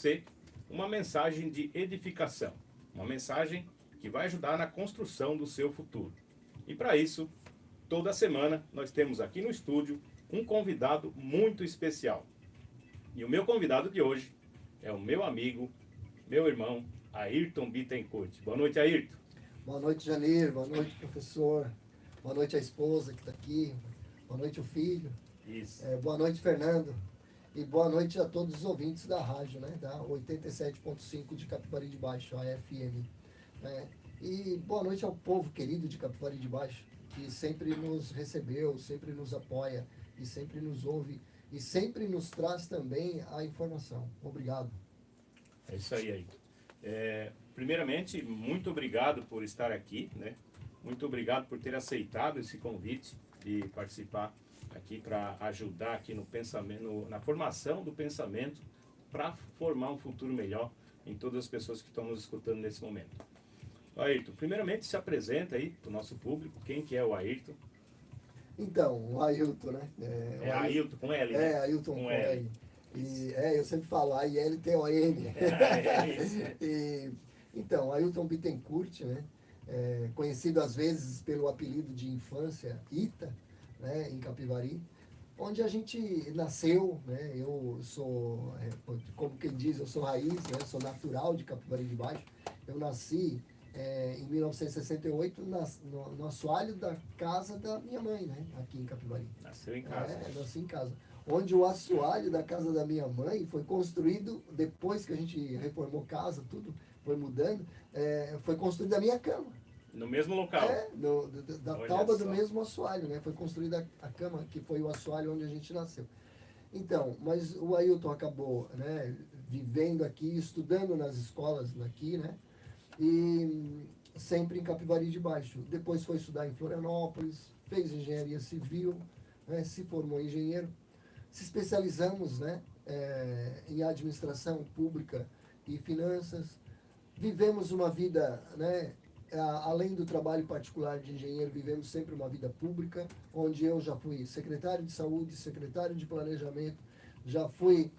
você uma mensagem de edificação, uma mensagem que vai ajudar na construção do seu futuro. E para isso, toda semana nós temos aqui no estúdio um convidado muito especial. E o meu convidado de hoje é o meu amigo, meu irmão, Ayrton Bittencourt. Boa noite, Ayrton. Boa noite, Janir. Boa noite, professor. Boa noite, a esposa que está aqui. Boa noite, o filho. Isso. Boa noite, Fernando. E boa noite a todos os ouvintes da rádio, né? Da 87.5 de Capivari de Baixo, a FM. E boa noite ao povo querido de Capivari de Baixo, que sempre nos recebeu, sempre nos apoia e sempre nos ouve e sempre nos traz também a informação. Obrigado. É isso aí, Ayrton. Primeiramente, muito obrigado por estar aqui, né? Muito obrigado por ter aceitado esse convite de participar aqui para ajudar aqui no pensamento, na formação do pensamento para formar um futuro melhor em todas as pessoas que estão nos escutando nesse momento. Ayrton, primeiramente se apresenta aí para o nosso público, quem que é o Ayrton? Então, o Ailton, né? Ayrton com L, né? Ailton com L. Eu sempre falo AILTON. Então, Ailton Bittencourt, né? Conhecido às vezes pelo apelido de infância Ita, né? Em Capivari, onde a gente nasceu, né? Eu sou, como quem diz, eu sou raiz, né? Sou natural de Capivari de Baixo. Eu nasci em 1968 no assoalho da casa da minha mãe, né? Aqui em Capivari. Nasceu em casa. Nasci em casa. Onde o assoalho da casa da minha mãe foi construído, depois que a gente reformou casa, tudo foi mudando, foi construída a minha cama. No mesmo local? Da tauba do mesmo assoalho, né? Foi construída a cama, que foi o assoalho onde a gente nasceu. Então, mas o Ailton acabou, né, vivendo aqui, estudando nas escolas aqui, né? E sempre em Capivari de Baixo. Depois foi estudar em Florianópolis, fez engenharia civil, né, se formou engenheiro. Se especializamos, né, em administração pública e finanças. Vivemos uma vida, né, além do trabalho particular de engenheiro, vivemos sempre uma vida pública, onde eu já fui secretário de saúde, secretário de planejamento, já fui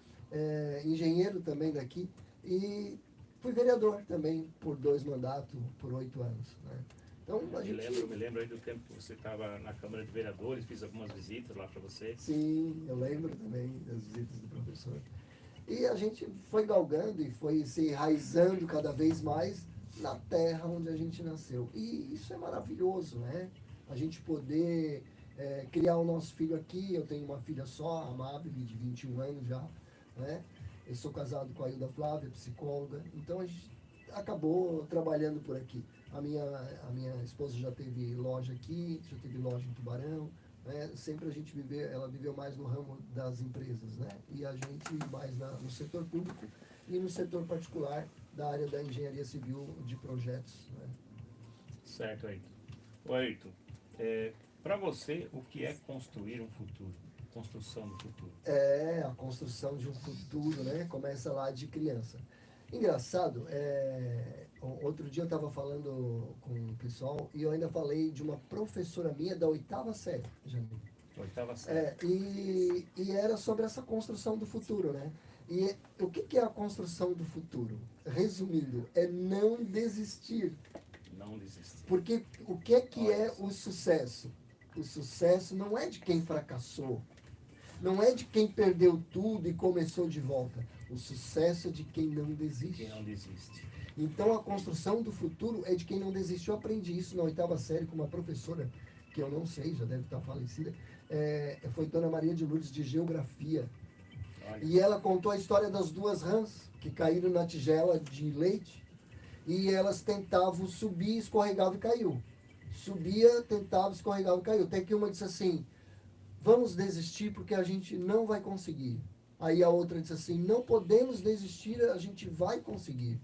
engenheiro também daqui e fui vereador também por 2 mandatos, por 8 anos. Né? Então, Me lembro aí do tempo que você estava na Câmara de Vereadores, fiz algumas visitas lá para você. Sim, eu lembro também das visitas do professor. E a gente foi galgando e foi se enraizando cada vez mais na terra onde a gente nasceu. E isso é maravilhoso, né? A gente poder criar o nosso filho aqui. Eu tenho uma filha só, a Amabile, de 21 anos já, né? Eu sou casado com a Hilda Flávia, psicóloga. Então a gente acabou trabalhando por aqui. A minha esposa já teve loja aqui, já teve loja em Tubarão. Né? Sempre ela viveu mais no ramo das empresas, né? E a gente mais no setor público e no setor particular da área da engenharia civil de projetos. Né? Certo, Ayrton. Ayrton, para você, o que é construir um futuro? Construção do futuro? A construção de um futuro, né? Começa lá de criança. Engraçado, outro dia eu estava falando com o pessoal e eu ainda falei de uma professora minha da 8ª série, Janine. 8ª série. E era sobre essa construção do futuro, né? E o que é a construção do futuro? Resumindo, é não desistir. Não desistir. Porque o que é o sucesso? O sucesso não é de quem fracassou. Não é de quem perdeu tudo e começou de volta. O sucesso é de quem não desiste. Quem não desiste. Então a construção do futuro é de quem não desiste. Eu aprendi isso na 8ª série com uma professora, que eu não sei, já deve estar falecida, foi Dona Maria de Lourdes, de Geografia. Olha. E ela contou a história das 2 rãs que caíram na tigela de leite e elas tentavam subir, escorregavam e caiu. Subia, tentava, escorregava e caiu. Até que uma disse assim: vamos desistir porque a gente não vai conseguir. Aí a outra disse assim: não podemos desistir, a gente vai conseguir.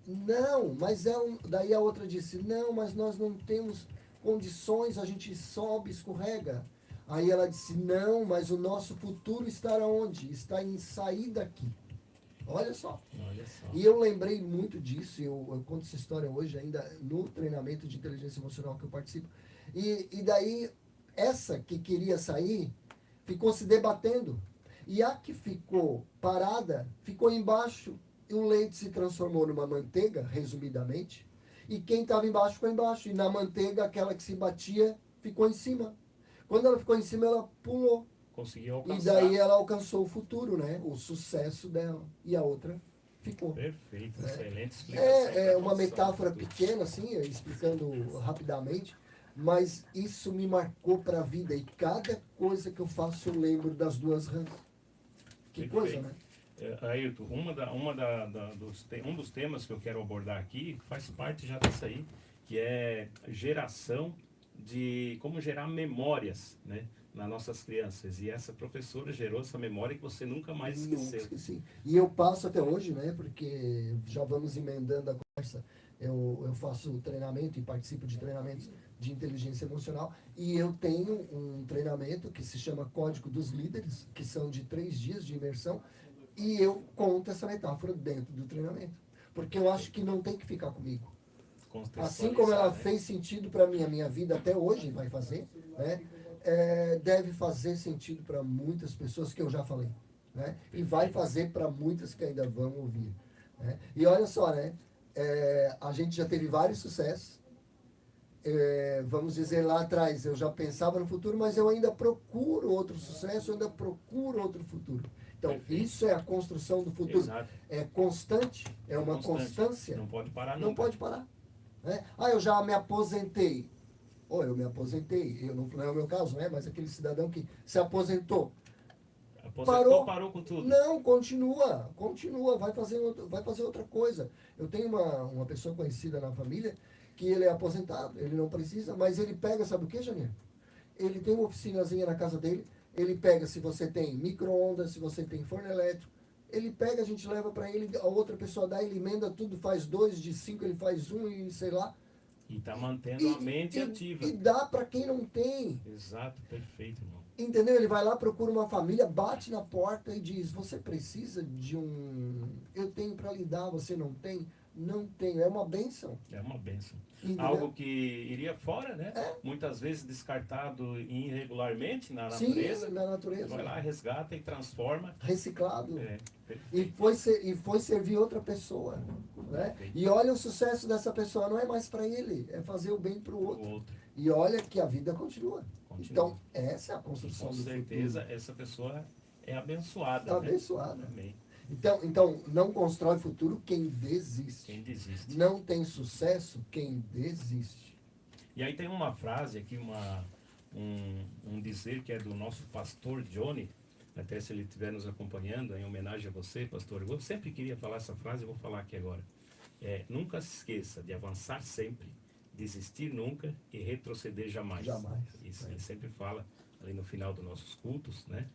Não, mas daí a outra disse: não, mas nós não temos condições, a gente sobe, escorrega. Aí ela disse: não, mas o nosso futuro está onde? Está em sair daqui. Olha só. Olha só. E eu lembrei muito disso, eu conto essa história hoje ainda no treinamento de inteligência emocional que eu participo. E daí, essa que queria sair, ficou se debatendo. E a que ficou parada, ficou embaixo o leite se transformou numa manteiga, resumidamente, e quem estava embaixo ficou embaixo. E na manteiga, aquela que se batia ficou em cima. Quando ela ficou em cima, ela pulou. Conseguiu E alcançar. daí ela alcançou o futuro, né? O sucesso dela. E a outra ficou. Perfeito, excelente explicação. É uma Noção, metáfora tudo. pequena, assim, explicando rapidamente, mas isso me marcou para a vida. E cada coisa que eu faço, eu lembro das duas rãs. Que Perfeito. coisa, né? Ailton, um dos temas que eu quero abordar aqui faz parte já disso aí, que é geração de como gerar memórias, né, nas nossas crianças. E essa professora gerou essa memória que você nunca mais esqueceu. Esqueci. E eu passo até hoje, né? Porque já vamos emendando a conversa. Eu faço treinamento e participo de treinamentos de inteligência emocional. E eu tenho um treinamento que se chama Código dos Líderes, que são de 3 dias de imersão. E eu conto essa metáfora dentro do treinamento. Porque eu acho que não tem que ficar comigo. Assim como ela fez sentido para mim, a minha vida até hoje vai fazer, né? Deve fazer sentido para muitas pessoas que eu já falei, né? E vai fazer para muitas que ainda vão ouvir, né? E olha só, né? A gente já teve vários sucessos. Vamos dizer, lá atrás eu já pensava no futuro, mas eu ainda procuro outro sucesso, eu ainda procuro outro futuro. Então, Perfeito. isso é a construção do futuro. Exato. É constante, é uma constância. Não pode parar Não nunca. pode parar. Né? Eu já me aposentei. Eu me aposentei. Não é o meu caso, né? Mas aquele cidadão que se aposentou. Aposentou, parou com tudo. Não, continua, vai fazer outra coisa. Eu tenho uma pessoa conhecida na família que ele é aposentado, ele não precisa, mas ele pega, sabe o que, Janir? Ele tem uma oficinazinha na casa dele, ele pega se você tem micro-ondas, se você tem forno elétrico, ele pega, a gente leva para ele, a outra pessoa dá, ele emenda tudo, faz 2 de 5, ele faz 1 e sei lá. E está mantendo a mente ativa. E dá para quem não tem. Exato, perfeito, irmão. Entendeu? Ele vai lá, procura uma família, bate na porta e diz: você precisa de um... Eu tenho para lhe dar, você não tem? Não tenho. É uma bênção. É uma bênção. Entendeu? Algo que iria fora, né? Muitas vezes descartado irregularmente na natureza. Sim, na natureza. Vai lá, resgata e transforma. Reciclado. Perfeito. E foi servir outra pessoa. Né? E olha o sucesso dessa pessoa. Não é mais para ele, é fazer o bem para o outro. E olha que a vida continua. Então, essa é a construção do futuro. Com certeza, essa pessoa é abençoada. Abençoada. Amém. Então, não constrói futuro quem desiste. Quem desiste. Não tem sucesso quem desiste. E aí tem uma frase aqui, um dizer que é do nosso pastor Johnny, até se ele estiver nos acompanhando, em homenagem a você, pastor. Eu sempre queria falar essa frase, eu vou falar aqui agora. Nunca se esqueça de avançar sempre, desistir nunca e retroceder jamais. Jamais. Isso ele sempre fala ali no final dos nossos cultos, né?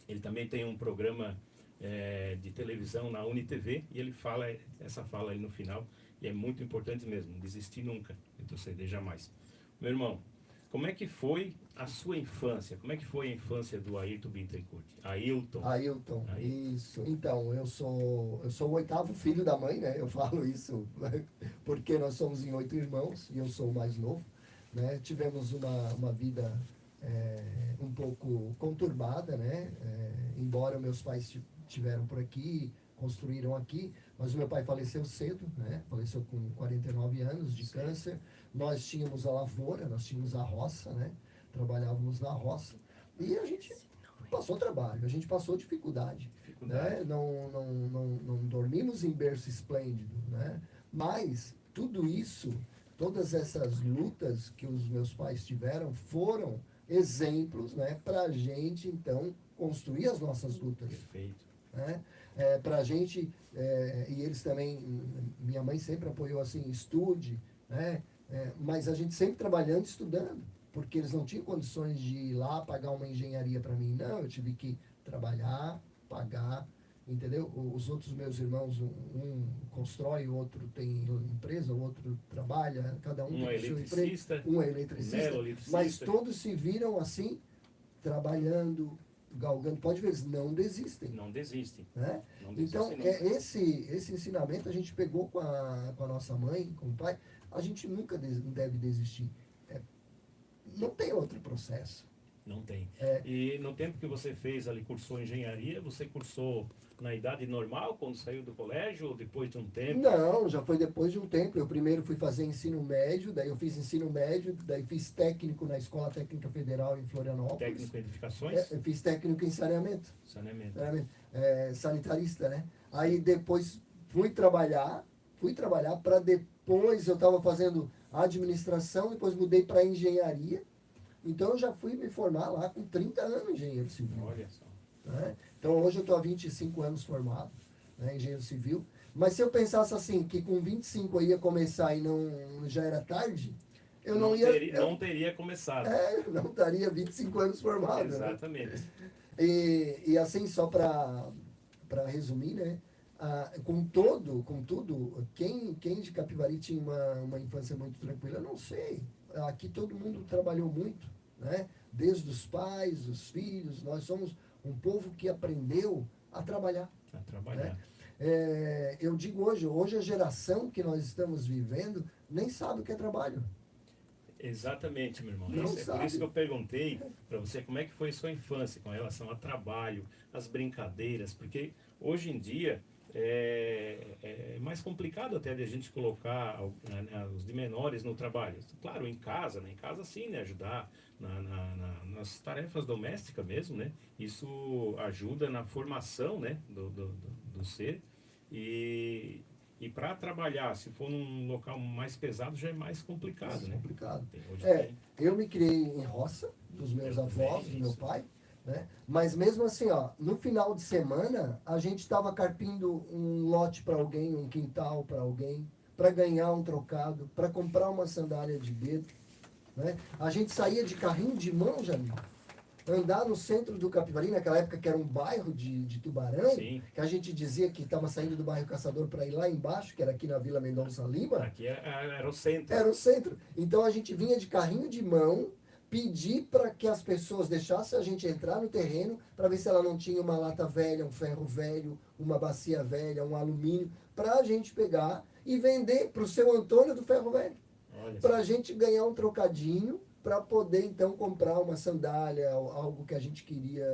Ele também tem um programa de televisão na UniTV e ele fala essa fala aí no final e é muito importante mesmo, desistir nunca, retroceder jamais. Meu irmão, como é que foi a sua infância? Como é que foi a infância do Ailton Bittencourt? Ailton, isso. Então, eu sou o 8º filho da mãe, né? Eu falo isso porque nós somos em 8 irmãos e eu sou o mais novo, né? Tivemos uma vida um pouco conturbada, né? Embora meus pais tiveram por aqui, construíram aqui, mas o meu pai faleceu cedo, né? Faleceu com 49 anos de câncer. Nós tínhamos a lavoura, nós tínhamos a roça, né? Trabalhávamos na roça e a gente passou trabalho, a gente passou dificuldade. Né? Não dormimos em berço esplêndido, né? Mas tudo isso, todas essas lutas que os meus pais tiveram foram exemplos, né? Para a gente então construir as nossas lutas. Perfeito. Né? Para a gente, e eles também, minha mãe sempre apoiou assim, estude, né? Mas a gente sempre trabalhando e estudando, porque eles não tinham condições de ir lá pagar uma engenharia para mim. Não, eu tive que trabalhar, pagar, entendeu? Os outros meus irmãos, um constrói, o outro tem empresa, o outro trabalha, cada um tem seu emprego. Um é eletricista, mas todos se viram assim, trabalhando, galgando. Pode ver, eles não desistem. Não desistem. Né? Não desistem então, nunca. esse ensinamento a gente pegou com a nossa mãe, com o pai. A gente nunca deve desistir. Não tem outro processo. Não tem. É. E no tempo que você fez ali, cursou engenharia, você cursou na idade normal, quando saiu do colégio, ou depois de um tempo? Não, já foi depois de um tempo. Eu primeiro fui fazer ensino médio, daí eu fiz ensino médio, daí fiz técnico na Escola Técnica Federal em Florianópolis. Técnico em edificações? Eu fiz técnico em saneamento. Saneamento. Sanitarista, né? Aí depois fui trabalhar para depois eu estava fazendo administração, depois mudei para engenharia. Então eu já fui me formar lá com 30 anos engenheiro civil. Olha só. Né? Então hoje eu estou há 25 anos formado, né, engenheiro civil. Mas se eu pensasse assim, que com 25 eu ia começar e não já era tarde, eu não ia. Não teria começado. Não estaria 25 anos formado. Exatamente. Né? E assim, só para resumir, né? Com tudo, quem de Capivari tinha uma infância muito tranquila, eu não sei. Aqui todo mundo trabalhou muito, né? Desde os pais, os filhos, nós somos um povo que aprendeu a trabalhar. A trabalhar. Né? Eu digo hoje a geração que nós estamos vivendo nem sabe o que é trabalho. Exatamente, meu irmão. Não Por isso que eu perguntei para você como é que foi a sua infância com relação ao trabalho, as brincadeiras, porque hoje em dia é mais complicado até de a gente colocar os de menores no trabalho. Claro, em casa, né? Em casa sim, né? Ajudar nas tarefas domésticas mesmo, né? Isso ajuda na formação, né? Do ser. E para trabalhar, se for num local mais pesado, já é mais complicado, né? Complicado. Hoje Eu me criei em roça, dos meus avós, do meu pai, né? Mas mesmo assim, ó, no final de semana, a gente estava carpindo um lote para alguém, um quintal para alguém, para ganhar um trocado, para comprar uma sandália de dedo, né? A gente saía de carrinho de mão, Jamil, andar no centro do Capivari, naquela época que era um bairro de Tubarão, Sim. que a gente dizia que estava saindo do bairro Caçador para ir lá embaixo, que era aqui na Vila Mendonça Lima. Aqui era o centro. Era o centro. Então a gente vinha de carrinho de mão, pedir para que as pessoas deixassem a gente entrar no terreno para ver se ela não tinha uma lata velha, um ferro velho, uma bacia velha, um alumínio, para a gente pegar e vender para o seu Antônio do ferro velho. Para a gente ganhar um trocadinho, para poder então comprar uma sandália, algo que a gente queria,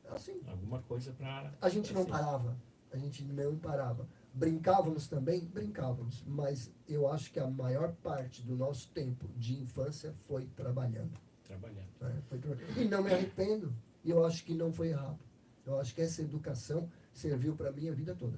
assim. Alguma coisa para... A gente não parava, a gente não parava. Brincávamos também? Brincávamos, mas eu acho que a maior parte do nosso tempo de infância foi trabalhando. Né? E não me arrependo, e eu acho que não foi errado. Eu acho que essa educação serviu para mim a vida toda.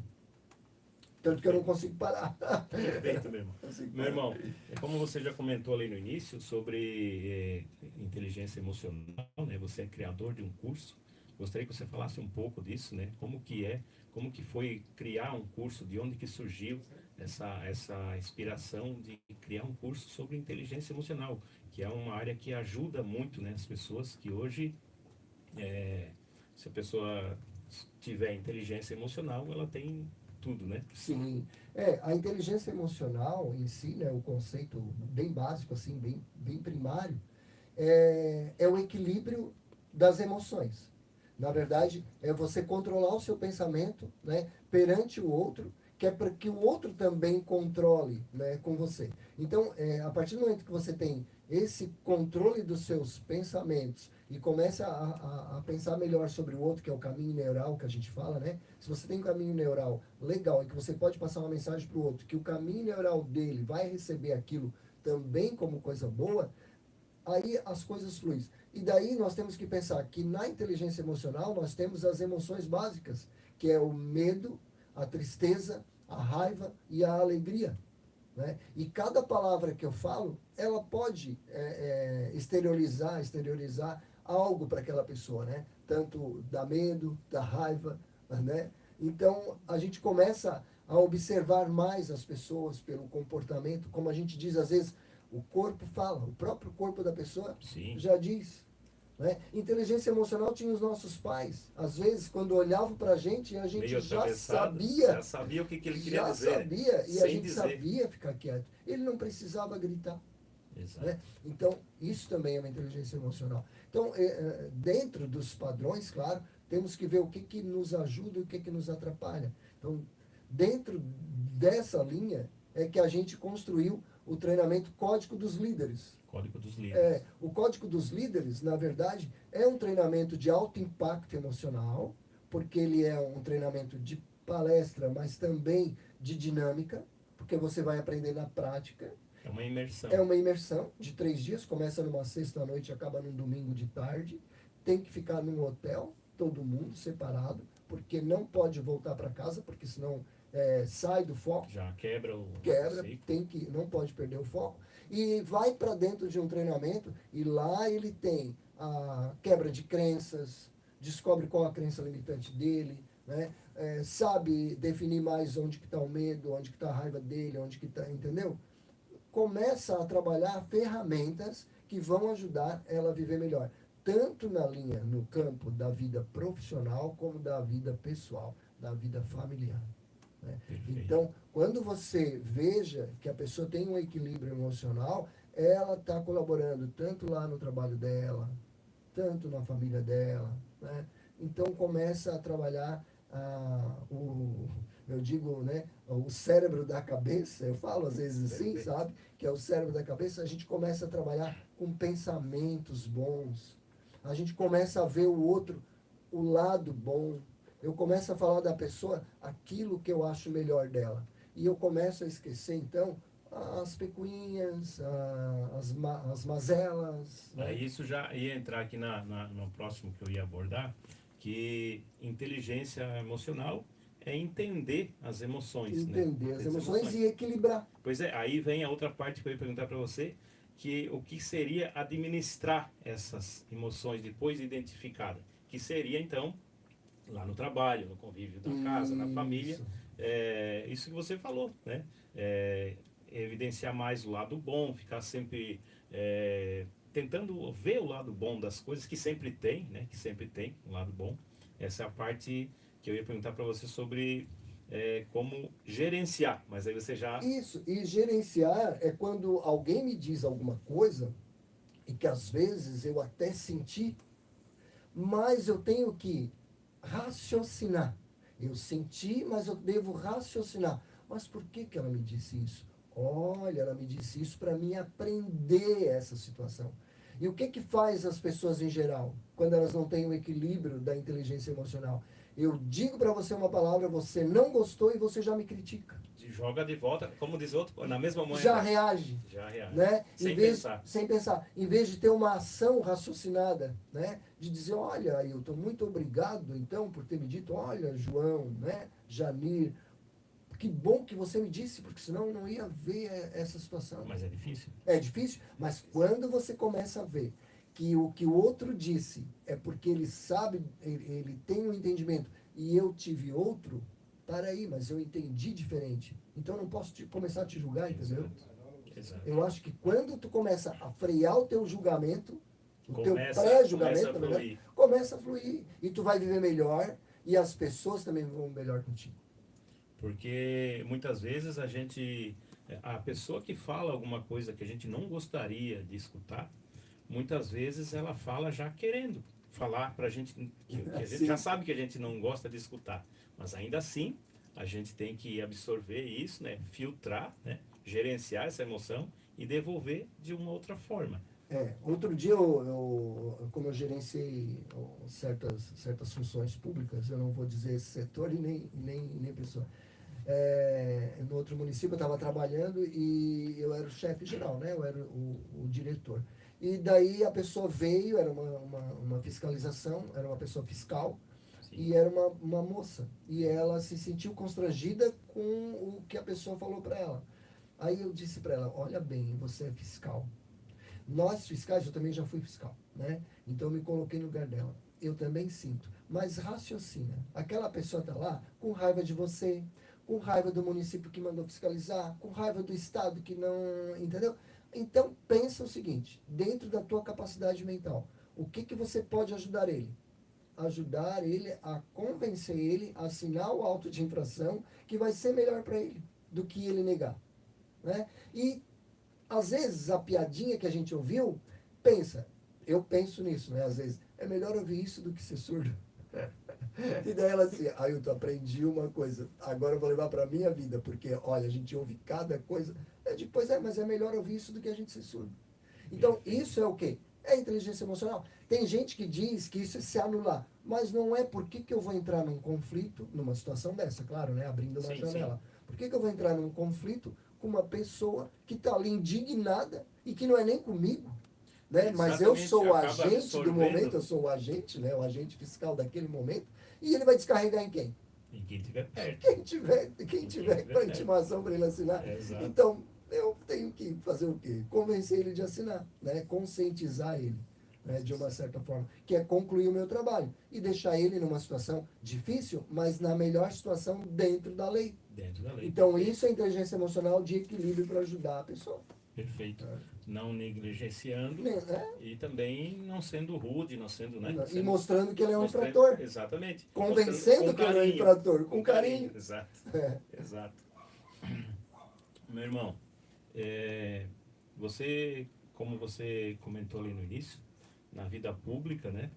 Tanto que eu não consigo parar. Perfeito, meu irmão. Meu irmão, como você já comentou ali no início sobre inteligência emocional, né? Você é criador de um curso. Gostaria que você falasse um pouco disso, né? Como que foi criar um curso, de onde que surgiu essa inspiração de criar um curso sobre inteligência emocional, que é uma área que ajuda muito, né, as pessoas que hoje, se a pessoa tiver inteligência emocional, ela tem tudo, né? Sim. A inteligência emocional em si, né, o conceito bem básico, assim, bem primário, é o equilíbrio das emoções. Na verdade, é você controlar o seu pensamento, né, perante o outro, que é para que o outro também controle, né, com você. Então, a partir do momento que você tem esse controle dos seus pensamentos e começa a pensar melhor sobre o outro, que é o caminho neural que a gente fala, né? Se você tem um caminho neural legal e que você pode passar uma mensagem para o outro, que o caminho neural dele vai receber aquilo também como coisa boa, aí as coisas fluem. E daí nós temos que pensar que na inteligência emocional nós temos as emoções básicas, que é o medo, a tristeza, a raiva e a alegria. Né? E cada palavra que eu falo, ela pode exteriorizar algo para aquela pessoa, né? Tanto da medo, da raiva, né? Então a gente começa a observar mais as pessoas pelo comportamento, como a gente diz às vezes, o corpo fala, o próprio corpo da pessoa Sim. já diz. Né? Inteligência emocional tinha os nossos pais. Às vezes, quando olhavam para a gente Meio já já sabia o que ele queria já dizer. Sabia, e sem a gente dizer. sabia ficar quieto. Ele não precisava gritar. Exato. Né? Então, isso também é uma inteligência emocional. Então, dentro dos padrões, claro, temos que ver o que nos ajuda e o que nos atrapalha. Então, dentro dessa linha é que a gente construiu o treinamento Código dos Líderes. Código dos líderes. O Código dos Líderes, na verdade, é um treinamento de alto impacto emocional, porque ele é um treinamento de palestra, mas também de dinâmica, porque você vai aprender na prática. É uma imersão. É uma imersão de 3 dias, começa numa sexta-noite e acaba num domingo de tarde. Tem que ficar num hotel, todo mundo separado, porque não pode voltar para casa, porque senão sai do foco. Já quebra o ciclo. Não pode perder o foco. E vai para dentro de um treinamento e lá ele tem a quebra de crenças, descobre qual a crença limitante dele, né? Sabe definir mais onde que está o medo, onde que está a raiva dele, onde que está, entendeu? Começa a trabalhar ferramentas que vão ajudar ela a viver melhor, tanto no campo da vida profissional, como da vida pessoal, da vida familiar. Né? Então, quando você veja que a pessoa tem um equilíbrio emocional, ela está colaborando tanto lá no trabalho dela, tanto na família dela. Né? Então, começa a trabalhar eu digo, né, o cérebro da cabeça, eu falo às vezes assim, sabe? Que é o cérebro da cabeça, a gente começa a trabalhar com pensamentos bons. A gente começa a ver o outro, o lado bom. Eu começo a falar da pessoa aquilo que eu acho melhor dela. E eu começo a esquecer, então, as pecuinhas, as mazelas. Né? Isso já ia entrar aqui no próximo que eu ia abordar, que inteligência emocional é entender as emoções. Entender as emoções e equilibrar. Pois é, aí vem a outra parte que eu ia perguntar para você, que o que seria administrar essas emoções depois identificadas, que seria então lá no trabalho, no convívio da casa, na família, isso que você falou, né? Evidenciar mais o lado bom, ficar sempre tentando ver o lado bom das coisas, que sempre tem, né? Que sempre tem um lado bom. Essa é a parte que eu ia perguntar para você sobre como gerenciar, mas aí você já... Isso, e gerenciar é quando alguém me diz alguma coisa, e que às vezes eu até senti, mas eu tenho que raciocinar. Eu senti, mas eu devo raciocinar. Mas por que ela me disse isso? Olha, ela me disse isso para mim aprender essa situação. E o que faz as pessoas em geral, quando elas não têm o equilíbrio da inteligência emocional? Eu digo para você uma palavra, você não gostou e você já me critica. Joga de volta, como diz outro, na mesma moeda. Já reage. Né? Sem pensar. Sem pensar. Em vez de ter uma ação raciocinada, né? De dizer, olha, Ailton, muito obrigado, então, por ter me dito, olha, João, né? Janir, que bom que você me disse, porque senão eu não ia ver essa situação. Mas é difícil. É difícil, mas quando você começa a ver que o que o outro disse é porque ele sabe, ele tem um entendimento, e eu tive outro, para aí, mas eu entendi diferente. Então eu não posso começar a te julgar, entendeu? Exato. Eu acho que quando tu começa a frear o teu julgamento, teu pré-julgamento, começa a fluir. E tu vai viver melhor, e as pessoas também vão melhor contigo. Porque muitas vezes a pessoa que fala alguma coisa que a gente não gostaria de escutar, muitas vezes ela fala já querendo falar pra gente, que a gente já sabe que a gente não gosta de escutar. Mas ainda assim, a gente tem que absorver isso, né? Filtrar, né? Gerenciar essa emoção e devolver de uma outra forma. Outro dia, como eu gerenciei certas funções públicas, eu não vou dizer setor e nem pessoa. No outro município eu estava trabalhando e eu era o chefe geral, né? Eu era o diretor. E daí a pessoa veio, era uma fiscalização, era uma pessoa fiscal, e era uma moça. E ela se sentiu constrangida com o que a pessoa falou para ela. Aí eu disse para ela, olha bem, você é fiscal. Nós fiscais, eu também já fui fiscal, né? Então eu me coloquei no lugar dela. Eu também sinto. Mas raciocina. Aquela pessoa está lá com raiva de você, com raiva do município que mandou fiscalizar, com raiva do estado que não... Entendeu? Então pensa o seguinte, dentro da tua capacidade mental, o que você pode ajudar ele? Ajudar ele a convencer ele a assinar o auto de infração, que vai ser melhor para ele do que ele negar. Né? E às vezes a piadinha que a gente ouviu, eu penso nisso, né? Às vezes, é melhor ouvir isso do que ser surdo. E daí ela assim, eu aprendi uma coisa, agora eu vou levar para a minha vida, porque olha, a gente ouve cada coisa, mas é melhor ouvir isso do que a gente ser surdo. Então, isso é o quê? É inteligência emocional. Tem gente que diz que isso é se anular, mas não é. Por que eu vou entrar num conflito, numa situação dessa, claro, né? Abrindo uma janela. Por que eu vou entrar num conflito com uma pessoa que está ali indignada e que não é nem comigo? Né? Mas eu sou o agente do momento, eu sou o agente, né? O agente fiscal daquele momento, e ele vai descarregar em quem? Em quem tiver perto. Quem tiver com a intimação para ele assinar. Então, eu tenho que fazer o quê? Convencer ele de assinar, né? Conscientizar ele, né? De uma certa forma, que é concluir o meu trabalho e deixar ele numa situação difícil, mas na melhor situação dentro da lei. Dentro da lei. Então, isso é inteligência emocional de equilíbrio para ajudar a pessoa. Perfeito. Não negligenciando e também não sendo rude, não sendo, né? E mostrando que ele é um infrator. Exatamente. Convencendo que ele é um infrator, com carinho. Exato. Exato. Meu irmão, você, como você comentou ali no início, na vida pública, né?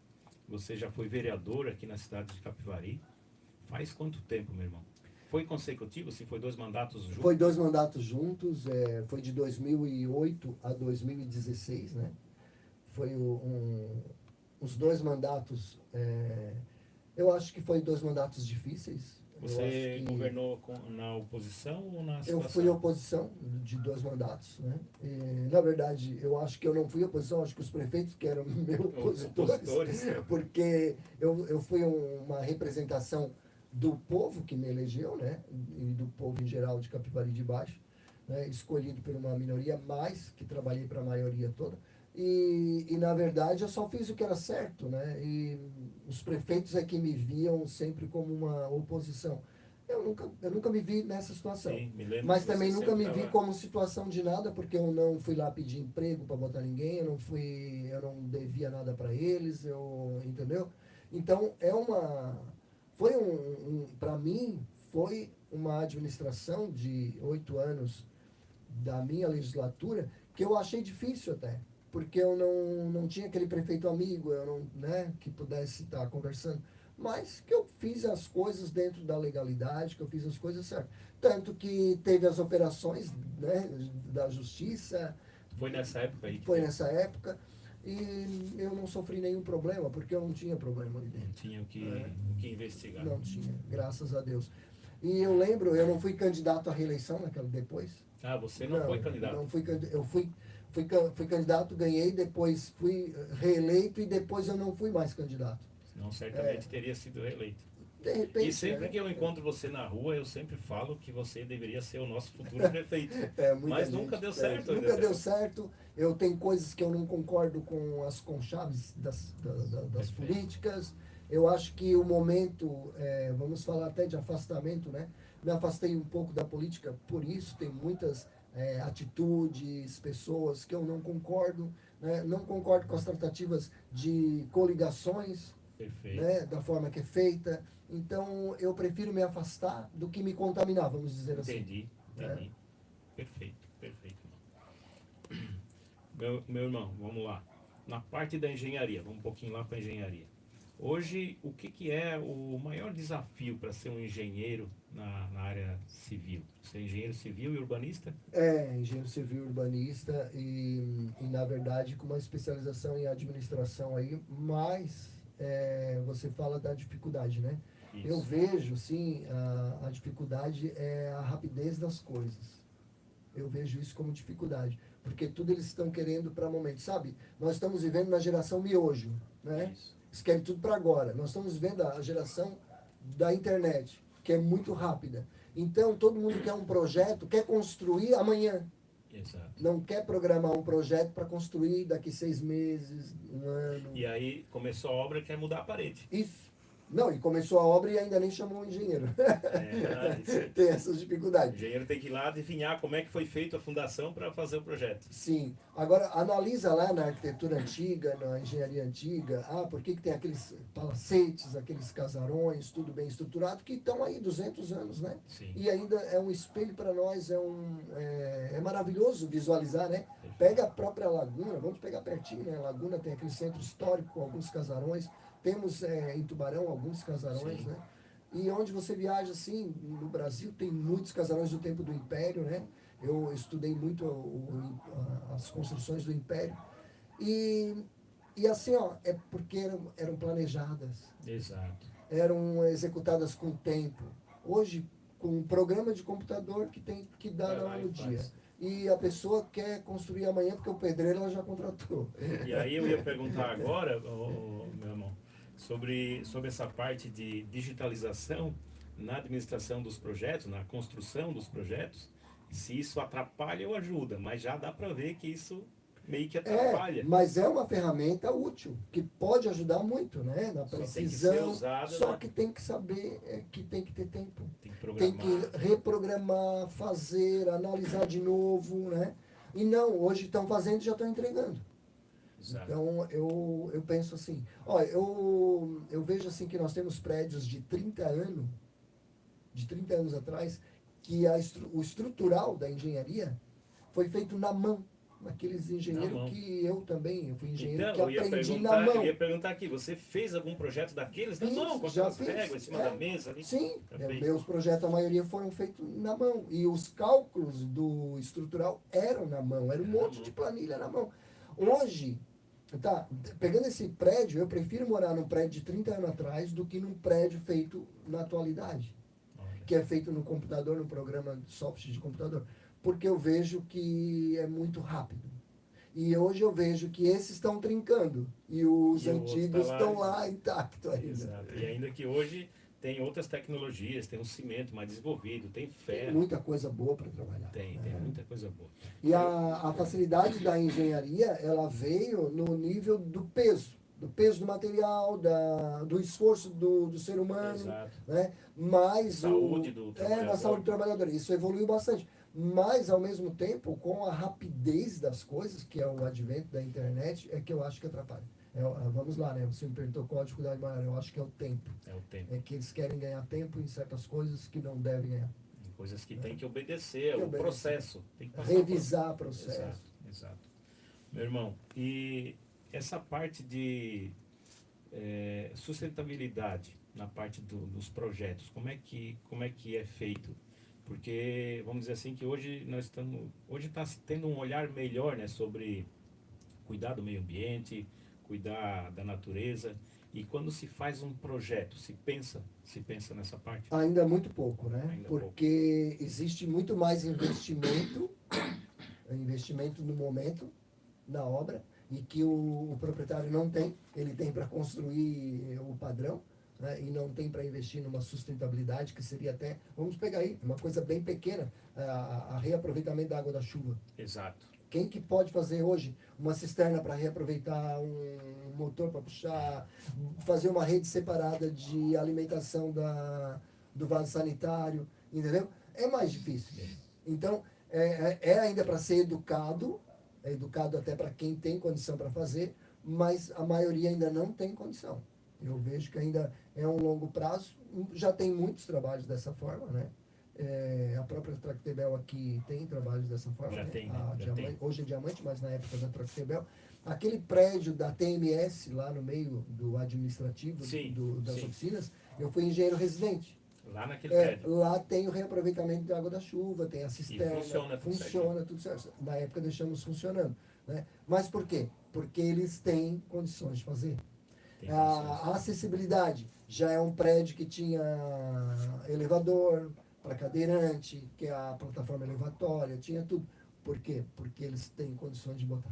Você já foi vereador aqui na cidade de Capivari. Faz quanto tempo, meu irmão? Foi consecutivo? Se foi 2 mandatos juntos? Foi 2 mandatos juntos, foi de 2008 a 2016, né? Foi os 2 mandatos, eu acho que foi 2 mandatos difíceis. Você governou na oposição ou na situação? Eu fui oposição de 2 mandatos, né? E, na verdade, eu acho que eu não fui oposição, acho que os prefeitos que eram meus opositores, porque eu fui uma representação do povo que me elegeu, né? E do povo em geral de Capivari de Baixo, né? Escolhido por uma minoria, mas que trabalhei para a maioria toda. E na verdade eu só fiz o que era certo, né? E os prefeitos é que me viam sempre como uma oposição. Eu nunca me vi nessa situação. Sim, me lembro. Mas também nunca me vi como situação de nada, porque eu não fui lá pedir emprego para botar ninguém, eu não devia nada para eles, entendeu? Então para mim foi uma administração de 8 anos da minha legislatura que eu achei difícil até, porque eu não tinha aquele prefeito amigo, eu não, né, que pudesse estar conversando, mas que eu fiz as coisas dentro da legalidade, que eu fiz as coisas certas. Tanto que teve as operações, né, da justiça. Foi nessa época aí? Foi nessa época. E eu não sofri nenhum problema, porque eu não tinha problema ali dentro. Não tinha o que investigar. Não tinha, graças a Deus. E eu lembro, eu não fui candidato à reeleição depois. Ah, você não foi candidato? Não fui candidato. Eu fui candidato, ganhei, depois fui reeleito e depois eu não fui mais candidato. Senão certamente teria sido reeleito. De repente, e sempre que eu encontro você na rua, eu sempre falo que você deveria ser o nosso futuro prefeito. Mas nunca deu certo. Nunca deu certo. Eu tenho coisas que eu não concordo com as conchaves das políticas. Eu acho que o momento, vamos falar até de afastamento, né? Me afastei um pouco da política, por isso tem muitas atitudes, pessoas que eu não concordo, né? Não concordo com as tratativas de coligações, né? Da forma que é feita. Então, eu prefiro me afastar do que me contaminar, vamos dizer assim. Entendi. Perfeito. Meu irmão, vamos lá. Na parte da engenharia, vamos um pouquinho lá para a engenharia. Hoje, o que é o maior desafio para ser um engenheiro na área civil? Ser engenheiro civil e urbanista? Engenheiro civil e urbanista e, na verdade, com uma especialização em administração aí, mas você fala da dificuldade, né? Isso. Eu vejo, sim, a dificuldade é a rapidez das coisas. Eu vejo isso como dificuldade, porque tudo eles estão querendo para momento, sabe? Nós estamos vivendo na geração miojo, né? Isso. Eles querem tudo para agora. Nós estamos vivendo a geração da internet, que é muito rápida. Então, todo mundo quer um projeto, quer construir amanhã. Exato. Não quer programar um projeto para construir daqui 6 meses, 1 ano. E aí começou a obra e quer mudar a parede. Isso. Não, e começou a obra e ainda nem chamou o engenheiro. Tem essas dificuldades. O engenheiro tem que ir lá adivinhar como é que foi feita a fundação para fazer o projeto. Sim. Agora, analisa lá na arquitetura antiga, na engenharia antiga, por que tem aqueles palacetes, aqueles casarões, tudo bem estruturado, que estão aí 200 anos, né? Sim. E ainda é um espelho para nós, é maravilhoso visualizar, né? Pega a própria Laguna, vamos pegar pertinho, né? A Laguna tem aquele centro histórico com alguns casarões. Temos em Tubarão alguns casarões, Sim. né? E onde você viaja, assim, no Brasil, tem muitos casarões do tempo do Império, né? Eu estudei muito as construções do Império. E, e assim, ó, é porque eram planejadas, Exato. eram executadas com tempo. Hoje, com um programa de computador que tem que dar Vai lá e no dia. faz. E a pessoa quer construir amanhã porque o pedreiro ela já contratou. E aí eu ia perguntar agora, meu irmão, sobre essa parte de digitalização na administração dos projetos, na construção dos projetos, se isso atrapalha ou ajuda, mas já dá para ver que isso meio que atrapalha. Mas é uma ferramenta útil, que pode ajudar muito, né? Na Só tem que ser precisão, usada, só né? que tem que saber que tem que ter tempo. Tem que Tem que programar. reprogramar, fazer, analisar de novo, né? E não, hoje estão fazendo e já estão entregando. Exato. Então, eu penso assim, ó, eu vejo assim que nós temos prédios de 30 anos atrás, que o estrutural da engenharia foi feito na mão, naqueles Na engenheiros mão. que eu também, eu fui engenheiro que Então, aprendi na mão. eu ia perguntar aqui, você fez algum projeto daqueles? Não, com Já aquelas réguas em cima da mesa ali? Sim, Já fez? meus projetos, a maioria foram feitos na mão. E os cálculos do estrutural eram na mão, era um Era na monte mão. de planilha na mão. Hoje, tá, pegando esse prédio, eu prefiro morar num prédio de 30 anos atrás do que num prédio feito na atualidade, Olha. que é feito no computador, no programa de software de computador. Porque eu vejo que é muito rápido. E hoje eu vejo que esses estão trincando e os E o outro antigos tá estão lá intactos ainda. Exato. E ainda que hoje tem outras tecnologias, tem um cimento mais desenvolvido, tem Tem ferro, muita coisa boa para trabalhar. tem né? muita coisa boa. E a facilidade da engenharia, ela veio no nível do peso do material, do esforço do ser humano, Exato. né? Mas Saúde do trabalhador. na saúde do trabalhador. Isso evoluiu bastante. Mas, ao mesmo tempo, com a rapidez das coisas, que é o advento da internet, é que eu acho que atrapalha. Vamos lá, né? Você me perguntou qual a dificuldade maior. Eu acho que é o tempo. É o tempo. É que eles querem ganhar tempo em certas coisas que não devem ganhar. Tem coisas que tem que obedecer, Que o obedecer. processo. Tem que passar Revisar processo. Exato, exato. Meu irmão, e essa parte de sustentabilidade na parte dos projetos, como é que é feito? Porque vamos dizer assim que hoje está tendo um olhar melhor, né, sobre cuidar do meio ambiente, cuidar da natureza. E quando se faz um projeto, se pensa nessa parte? Ainda muito pouco, né? Ainda Porque existe muito mais investimento no momento, na obra, e que o proprietário não tem. Ele tem para construir o padrão, né? E não tem para investir numa sustentabilidade, que seria até, vamos pegar aí, uma coisa bem pequena, a reaproveitamento da água da chuva. Exato. Quem que pode fazer hoje uma cisterna para reaproveitar um motor para puxar, fazer uma rede separada de alimentação do vaso sanitário, entendeu? É mais difícil. Então, é ainda para ser educado, é educado até para quem tem condição para fazer, mas a maioria ainda não tem condição. Eu vejo que ainda é um longo prazo, já tem muitos trabalhos dessa forma, né? A própria Tractebel aqui tem trabalhos dessa forma. Já né? tem, né? Já tem. Hoje é diamante, mas na época da Tractebel. Aquele prédio da TMS, lá no meio do administrativo das sim. oficinas, eu fui engenheiro residente. Lá naquele prédio. Lá tem o reaproveitamento da água da chuva, tem a cisterna. E funciona tudo certo. Na época deixamos funcionando. Né? Mas por quê? Porque eles têm condições de fazer. A acessibilidade já é um prédio que tinha elevador para cadeirante, que é a plataforma elevatória, tinha tudo. Por quê? Porque eles têm condições de botar.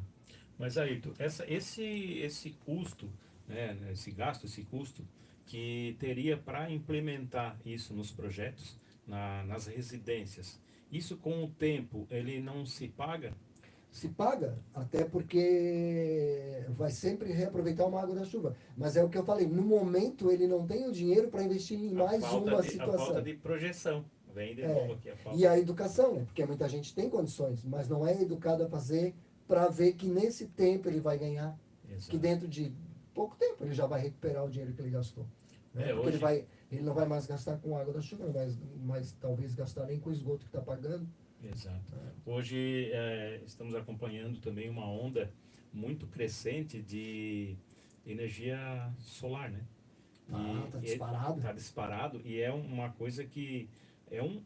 Mas, Ayrton, esse custo, né, esse custo que teria para implementar isso nos projetos, nas residências, isso com o tempo, ele não se paga? Se paga, até porque vai sempre reaproveitar uma água da chuva. Mas é o que eu falei, no momento ele não tem o dinheiro para investir em mais uma situação. A falta de projeção. Vem de novo aqui a falta. E a educação, né? Porque muita gente tem condições, mas não é educado a fazer para ver que nesse tempo ele vai ganhar. Exato. Que dentro de pouco tempo ele já vai recuperar o dinheiro que ele gastou. Né? Porque hoje... ele não vai mais gastar com água da chuva, não vai mais talvez gastar nem com o esgoto que está pagando. Exato. Hoje estamos acompanhando também uma onda muito crescente de energia solar, né? Tá disparado. Está disparado e é uma coisa que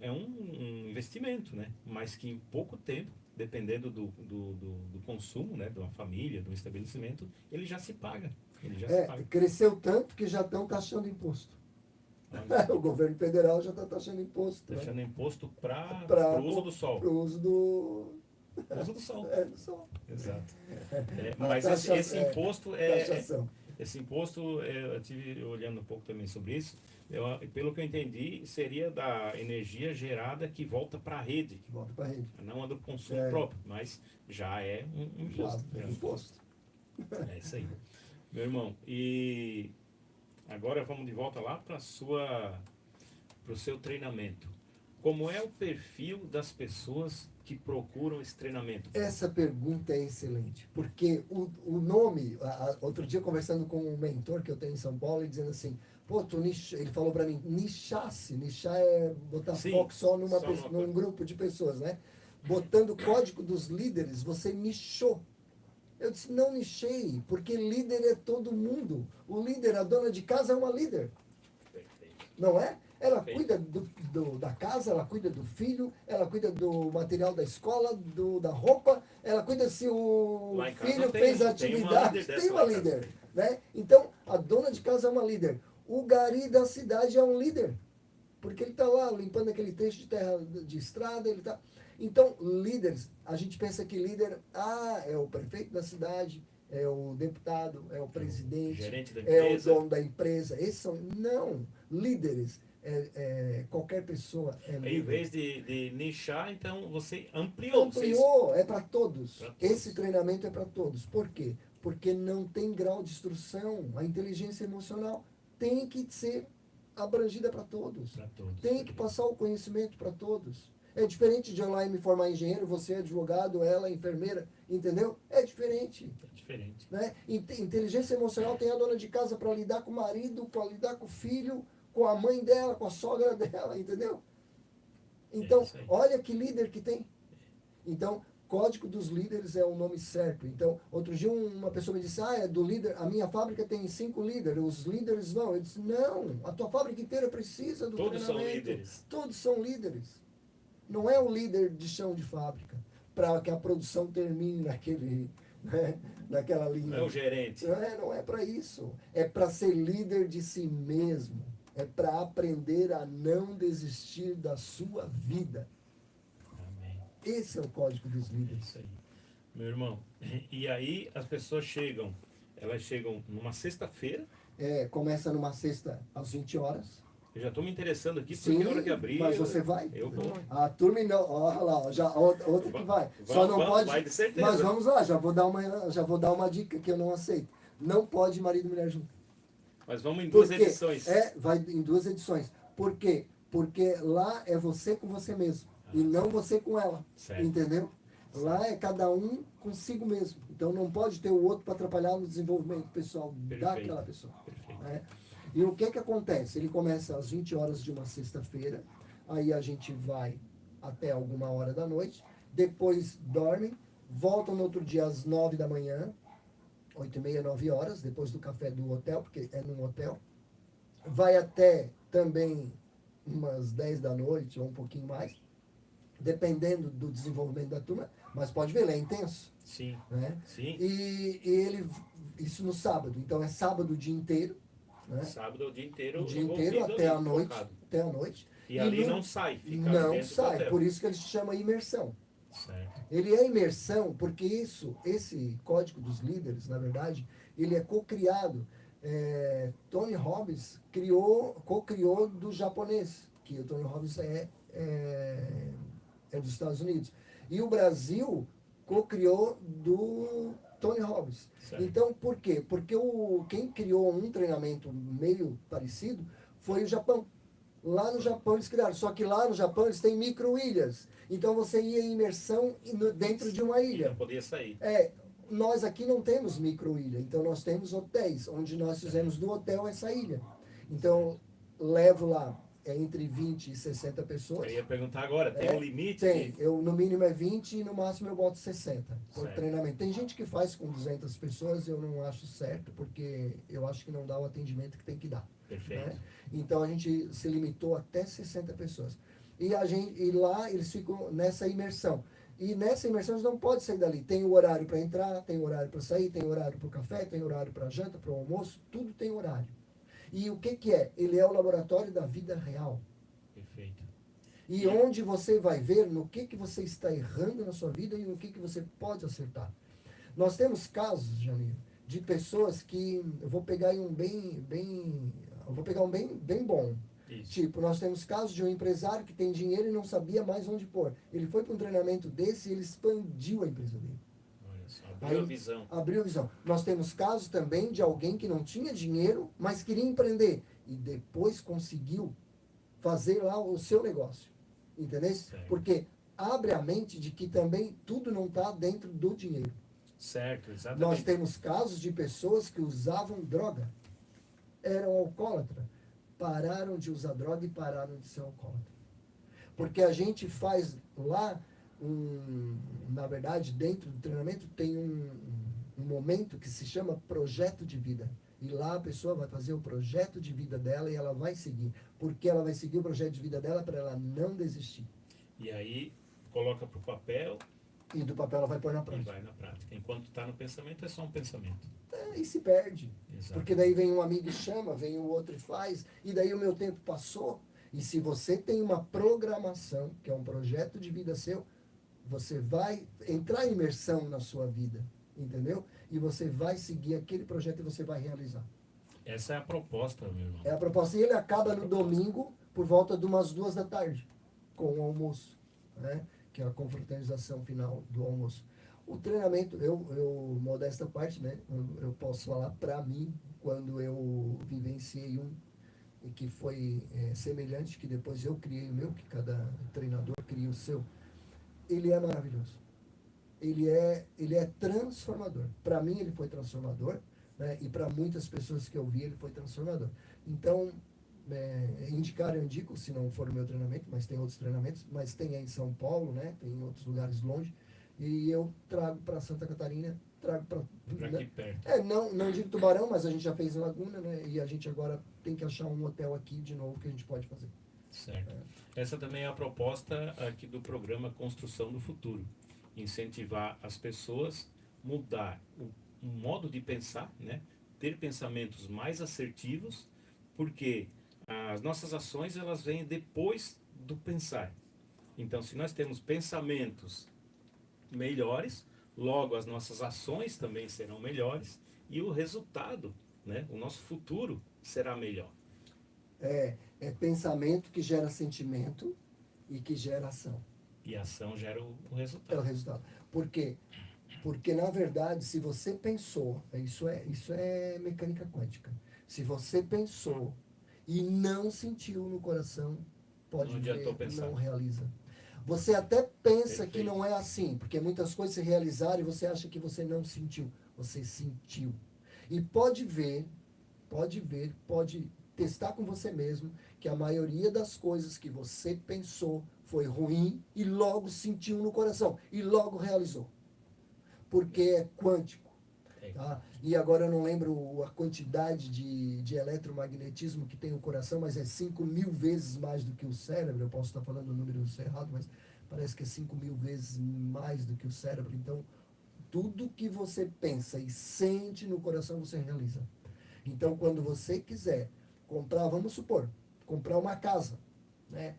é um investimento, né? Mas que em pouco tempo, dependendo do consumo, né? De uma família, de um estabelecimento, ele já se paga. Ele já se paga. Cresceu tanto que já estão taxando imposto. O governo federal já está taxando imposto. Deixando imposto para o uso do sol. Para o uso do Uso do sol. do sol. Exato. Mas esse imposto taxação. esse imposto, eu tive olhando um pouco também sobre isso, pelo que eu entendi, seria da energia gerada que volta para a rede. Volta para a rede. Não a do consumo próprio, mas já é um imposto. Já é um imposto. É isso aí. Meu irmão, e agora vamos de volta lá para o seu treinamento. Como é o perfil das pessoas que procuram esse treinamento? Essa pergunta é excelente, porque o nome, outro dia conversando com um mentor que eu tenho em São Paulo, e dizendo assim, pô, ele falou para mim, nichar é botar foco só num grupo de pessoas, né? Botando o código dos líderes, você nichou. Eu disse, não nichei, porque líder é todo mundo. O líder, a dona de casa é uma líder. Não é? Ela cuida da casa, ela cuida do filho, ela cuida do material da escola, da roupa, ela cuida se o filho fez atividade. Tem uma líder. Né? Então, a dona de casa é uma líder. O gari da cidade é um líder. Porque ele está lá limpando aquele trecho de terra de estrada, ele está... Então, líderes, a gente pensa que líder, é o prefeito da cidade, é o deputado, é o presidente, gerente da é o empresa. dono da empresa. Esses são, não, líderes, qualquer pessoa é líder. Em vez de nichar, então você ampliou. Ampliou, é para todos. Esse treinamento é para todos. Por quê? Porque não tem grau de instrução. A inteligência emocional tem que ser abrangida para todos. Tem que passar o conhecimento para todos. É diferente de eu lá e me formar engenheiro, você é advogado, ela é enfermeira, entendeu? É diferente. É diferente. Né? Inteligência emocional tem a dona de casa para lidar com o marido, para lidar com o filho, com a mãe dela, com a sogra dela, entendeu? Então, olha que líder que tem. Então, Código dos Líderes é o nome certo. Então, outro dia uma pessoa me disse, é do líder, a minha fábrica tem 5 líderes, os líderes não. Eu disse, não, a tua fábrica inteira precisa do treinamento. Todos são líderes. Todos são líderes. Não é o líder de chão de fábrica, para que a produção termine naquela linha. Não é o gerente. Não é para isso. É para ser líder de si mesmo. É para aprender a não desistir da sua vida. Amém. Esse é o código dos líderes. Isso aí. Meu irmão, e aí as pessoas elas chegam numa sexta-feira. Começa numa sexta às 20 horas. Eu já estou me interessando aqui, porque a hora que abrir... Mas você vai? Eu vou. A turma não... Olha lá, outra que vai. Só não pode... Vai de certeza. Mas vamos lá, já vou dar uma dica que eu não aceito. Não pode marido e mulher junto. Mas vamos em 2 edições. Vai em 2 edições. Por quê? Porque lá é você com você mesmo. E não você com ela. Certo. Entendeu? Lá é cada um consigo mesmo. Então não pode ter o outro para atrapalhar no desenvolvimento pessoal daquela pessoa. Né? E o que acontece? Ele começa às 20 horas de uma sexta-feira, aí a gente vai até alguma hora da noite, depois dorme, volta no outro dia às 9 da manhã, 8h30, 9 horas, depois do café do hotel, porque é num hotel, vai até também umas 10 da noite ou um pouquinho mais, dependendo do desenvolvimento da turma, mas pode ver, ele é intenso. Sim. Né? Sim. E isso no sábado, então é sábado o dia inteiro. Né? Sábado é o dia inteiro. O dia inteiro até a noite. Até a noite. E ali não sai, fica não dentro sai, do hotel. por isso que ele se chama imersão. Certo. Ele é imersão porque esse código dos líderes, na verdade, ele é co-criado. Tony Robbins co-criou do japonês, que o Tony Robbins é dos Estados Unidos. E o Brasil co-criou do Tony Robbins. Certo. Então, por quê? Porque quem criou um treinamento meio parecido foi o Japão. Lá no Japão eles criaram, só que lá no Japão eles têm micro-ilhas. Então você ia em imersão dentro de uma ilha. E não podia sair. Nós aqui não temos micro-ilha, então nós temos hotéis, onde nós fizemos do hotel essa ilha. Então, levo lá entre 20 e 60 pessoas. Eu ia perguntar agora, tem um limite? Tem, no mínimo é 20 e no máximo eu boto 60 por Certo. treinamento. Tem gente que faz com 200 pessoas, eu não acho certo, porque eu acho que não dá o atendimento que tem que dar. Perfeito. Né? Então a gente se limitou até 60 pessoas. E lá eles ficam nessa imersão. E nessa imersão eles não podem sair dali. Tem o horário para entrar, tem o horário para sair, tem o horário para o café, tem o horário para a janta, para o almoço, tudo tem horário. E o que é? Ele é o laboratório da vida real. Perfeito. E onde você vai ver no que você está errando na sua vida e no que você pode acertar. Nós temos casos, Janine, de pessoas que... Eu vou pegar aí bem bom. Isso. Tipo, nós temos casos de um empresário que tem dinheiro e não sabia mais onde pôr. Ele foi para um treinamento desse e ele expandiu a empresa dele. Olha só, abriu a visão. Abriu a visão. Nós temos casos também de alguém que não tinha dinheiro, mas queria empreender. E depois conseguiu fazer lá o seu negócio. Entendeu? Certo. Porque abre a mente de que também tudo não está dentro do dinheiro. Certo, exatamente. Nós temos casos de pessoas que usavam droga. Eram alcoólatras. Pararam de usar droga e pararam de ser alcoólatra. Porque a gente faz lá, na verdade, dentro do treinamento, tem um momento que se chama projeto de vida. E lá a pessoa vai fazer o projeto de vida dela e ela vai seguir. Porque ela vai seguir o projeto de vida dela para ela não desistir. E aí, coloca para o papel. E do papel ela vai pôr na prática. E vai na prática. Enquanto está no pensamento, é só um pensamento. E se perde. Exato. Porque daí vem um amigo e chama, vem o outro e faz, e daí o meu tempo passou. E se você tem uma programação, que é um projeto de vida seu, você vai entrar em imersão na sua vida, entendeu? E você vai seguir aquele projeto e você vai realizar. Essa é a proposta, meu irmão. É a proposta. E ele acaba no domingo, por volta de umas 2 da tarde, com o almoço, né? Que é a confraternização final do almoço. O treinamento, eu modesta parte, né? Eu posso falar para mim, quando eu vivenciei que foi semelhante, que depois eu criei o meu, que cada treinador cria o seu. Ele é maravilhoso. Ele é transformador. Para mim ele foi transformador, né? E para muitas pessoas que eu vi ele foi transformador. Então, indicar eu indico, se não for o meu treinamento, mas tem outros treinamentos, mas tem aí em São Paulo, né? Tem em outros lugares longe. E eu trago para Santa Catarina, trago para aqui perto. Não digo Tubarão, mas a gente já fez em Laguna, né? E a gente agora tem que achar um hotel aqui de novo que a gente pode fazer. Certo. Essa também é a proposta aqui do programa Construção do Futuro. Incentivar as pessoas, mudar o modo de pensar, né? Ter pensamentos mais assertivos, porque as nossas ações elas vêm depois do pensar. Então, se nós temos pensamentos melhores, logo as nossas ações também serão melhores e o resultado, né, o nosso futuro será melhor. É pensamento que gera sentimento e que gera ação. E a ação gera o resultado. É o resultado. Por quê? Porque, na verdade, se você pensou, isso é mecânica quântica. Se você pensou e não sentiu no coração, pode ver, não realiza. Você até pensa Perfeito. Que não é assim, porque muitas coisas se realizaram e você acha que você não sentiu. Você sentiu. E pode testar com você mesmo que a maioria das coisas que você pensou foi ruim e logo sentiu no coração e logo realizou. Porque é quântico. Tá? E agora eu não lembro a quantidade de eletromagnetismo que tem o coração, mas é 5.000 vezes mais do que o cérebro. Eu posso estar falando o número errado, mas parece que é 5.000 vezes mais do que o cérebro. Então, tudo que você pensa e sente no coração, você realiza. Então, quando você quiser comprar, vamos supor, comprar uma casa, né?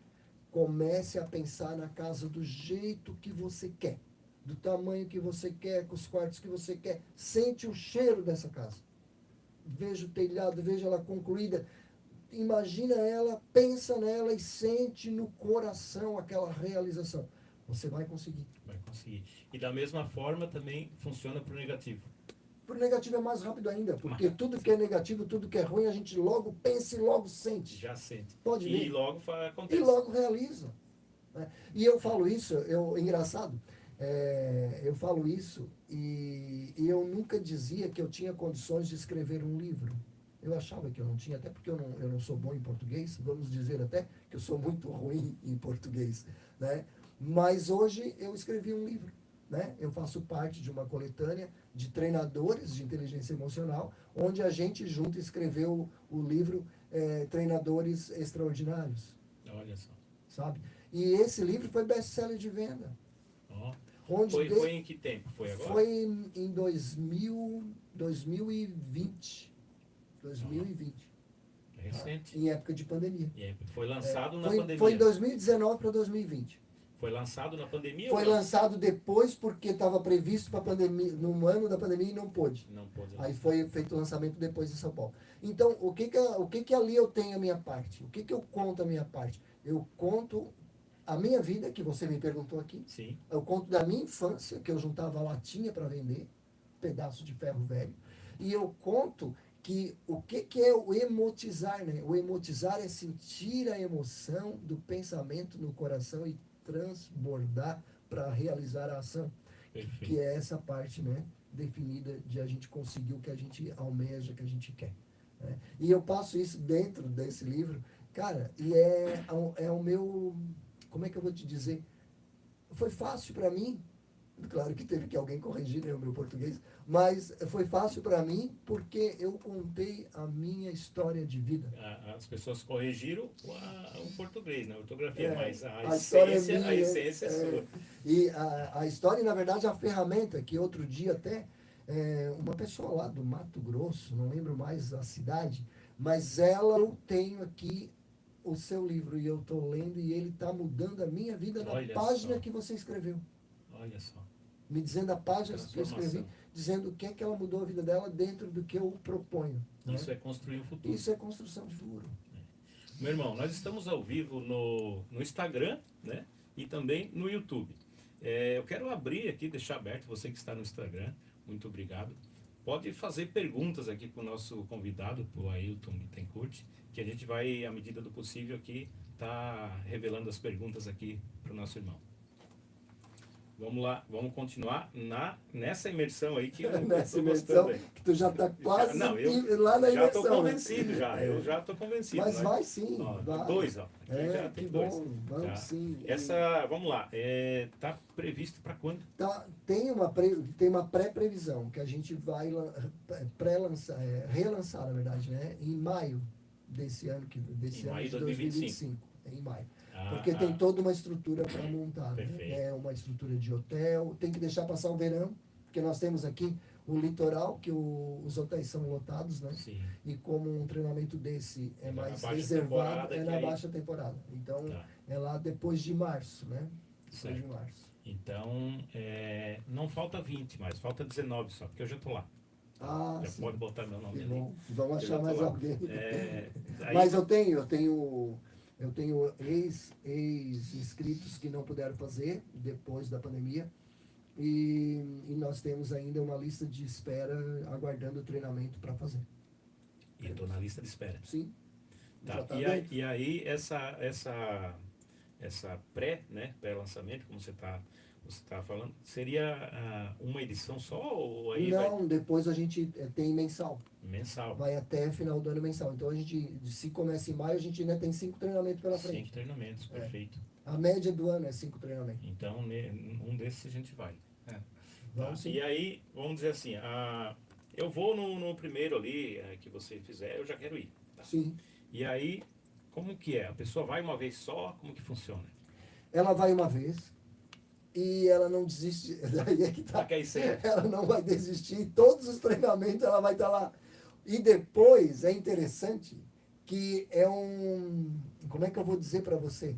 Comece a pensar na casa do jeito que você quer. Do tamanho que você quer, com os quartos que você quer. Sente o cheiro dessa casa. Veja o telhado, veja ela concluída. Imagina ela, pensa nela e sente no coração aquela realização. Você vai conseguir. Vai conseguir. E da mesma forma também funciona para o negativo. Para o negativo é mais rápido ainda, porque tudo que é negativo, tudo que é ruim, a gente logo pensa e logo sente. Já sente. Pode ver. E logo acontece. E logo realiza. Né? E eu falo isso, engraçado, eu falo isso e eu nunca dizia que eu tinha condições de escrever um livro. Eu achava que eu não tinha, até porque eu não sou bom em português, vamos dizer até que eu sou muito ruim em português. Né? Mas hoje eu escrevi um livro. Né? Eu faço parte de uma coletânea de treinadores de inteligência emocional, onde a gente junto escreveu o livro Treinadores Extraordinários. Olha só. Sabe? E esse livro foi best-seller de venda. Ó. Onde Foi em que tempo? Foi agora? Foi em 2020. 2020. Recente. Em época de pandemia. E foi lançado na Foi pandemia. em 2019 para 2020. Foi lançado na pandemia Foi ou não? lançado depois porque estava previsto para pandemia, no ano da pandemia e não pôde. Não pôde. Aí foi feito o lançamento depois em São Paulo. Então, o que ali eu tenho a minha parte? O que eu conto a minha parte? Eu conto a minha vida, que você me perguntou aqui. Sim. Eu conto da minha infância, que eu juntava latinha para vender, pedaço de ferro velho. E eu conto que o que é o emotizar, né? O emotizar é sentir a emoção do pensamento no coração e transbordar para realizar a ação. Perfeito. Que é essa parte, né, definida de a gente conseguir o que a gente almeja, que a gente quer. Né? E eu passo isso dentro desse livro, cara, e é o meu, como é que eu vou te dizer? Foi fácil para mim, claro que teve que alguém corrigir, né, o meu português, mas foi fácil para mim porque eu contei a minha história de vida. As pessoas corrigiram o português, né? A ortografia, mas a essência, a essência é sua. E a história, na verdade, é a ferramenta que outro dia até uma pessoa lá do Mato Grosso, não lembro mais a cidade, mas eu tenho aqui o seu livro e eu estou lendo e ele está mudando a minha vida na página que você escreveu. Olha só. Me dizendo a página que eu escrevi, dizendo o que é que ela mudou a vida dela dentro do que eu proponho. Isso né? é construir o futuro. Isso é construção de futuro. Meu irmão, nós estamos ao vivo no Instagram, né? E também no YouTube. Eu quero abrir aqui, deixar aberto, você que está no Instagram, muito obrigado. Pode fazer perguntas aqui para o nosso convidado, para o Ailton Bittencourt, que a gente vai, à medida do possível, aqui tá revelando as perguntas aqui para o nosso irmão. Vamos lá, vamos continuar nessa imersão aí que eu nessa imersão que tu já está quase lá na imersão. Já estou convencido, já. Eu já estou convencido. Mas vai sim. Ó, vai. Dois, ó. Aqui já tem dois. Bom, vamos sim. Vamos lá. Tá previsto para quando? Tem uma pré-previsão que a gente vai relançar, na verdade, né? Em maio desse ano, Maio de 2025. Em maio. Porque tem toda uma estrutura para montar. Né? Uma estrutura de hotel, tem que deixar passar o verão, porque nós temos aqui o litoral, que os hotéis são lotados, né? Sim. E como um treinamento desse é mais reservado, é na baixa temporada. Então, é lá depois de março, né? Depois de março. Então, não falta 20, mas falta 19 só, porque eu já estou lá. Já sim. pode botar meu nome ali. Bom, vamos achar mais alguém. Aí... Mas eu tenho ex-inscritos que não puderam fazer depois da pandemia e nós temos ainda uma lista de espera aguardando o treinamento para fazer. E eu estou na lista de espera. Sim. Tá. E aí essa pré-lançamento, como você tá falando, seria uma edição só? Ou aí não, depois a gente tem mensal. Mensal. Vai até final do ano mensal. Então, se começa em maio, a gente ainda tem 5 treinamentos pela frente. 5 treinamentos, perfeito. A média do ano é 5 treinamentos. Então, um desses a gente vai. Vamos sim. E aí, vamos dizer assim, eu vou no primeiro ali que você fizer, eu já quero ir. Tá? Sim. E aí, como que é? A pessoa vai uma vez só? Como que funciona? Ela vai uma vez e ela não desiste. Daí é que tá. Ela não vai desistir. Em todos os treinamentos ela vai estar lá. E depois é interessante que como é que eu vou dizer para você?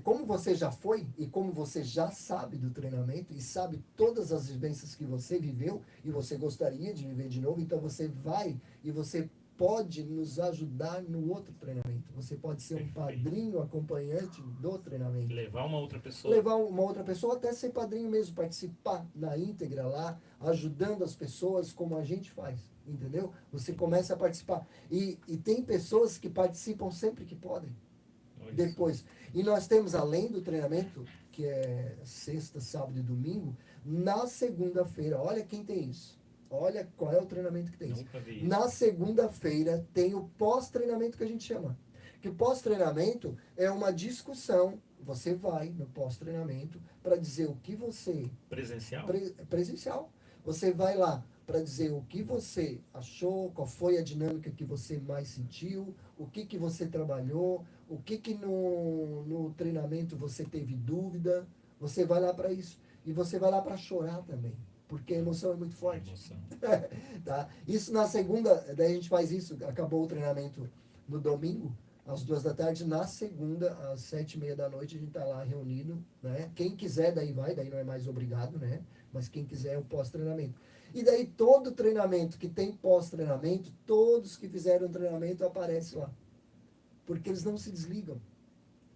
Como você já foi e como você já sabe do treinamento e sabe todas as vivências que você viveu e você gostaria de viver de novo, então você vai e você pode nos ajudar no outro treinamento. Você pode ser um padrinho acompanhante do treinamento. Levar uma outra pessoa. Levar uma outra pessoa, até ser padrinho mesmo, participar na íntegra lá, ajudando as pessoas como a gente faz, entendeu? Você começa a participar. E tem pessoas que participam sempre que podem. Depois. E nós temos, além do treinamento, que é sexta, sábado e domingo, na segunda-feira, olha quem tem isso. Olha qual é o treinamento que tem isso. Na segunda-feira tem o pós-treinamento que a gente chama. Que o pós-treinamento é uma discussão. Você vai no pós-treinamento para dizer o que você... Presencial? Presencial. Você vai lá para dizer o que você achou, qual foi a dinâmica que você mais sentiu, o que que você trabalhou, o que que no treinamento você teve dúvida. Você vai lá para isso. E você vai lá para chorar também, porque a emoção é muito A forte. emoção. Tá? Isso na segunda, daí a gente faz isso, acabou o treinamento no domingo, às 2 da tarde, na segunda, às 7h30 da noite, a gente tá lá reunido, né? Quem quiser daí vai, daí não é mais obrigado, né? Mas quem quiser é o pós-treinamento. E daí todo treinamento que tem pós-treinamento, todos que fizeram treinamento aparecem lá. Porque eles não se desligam.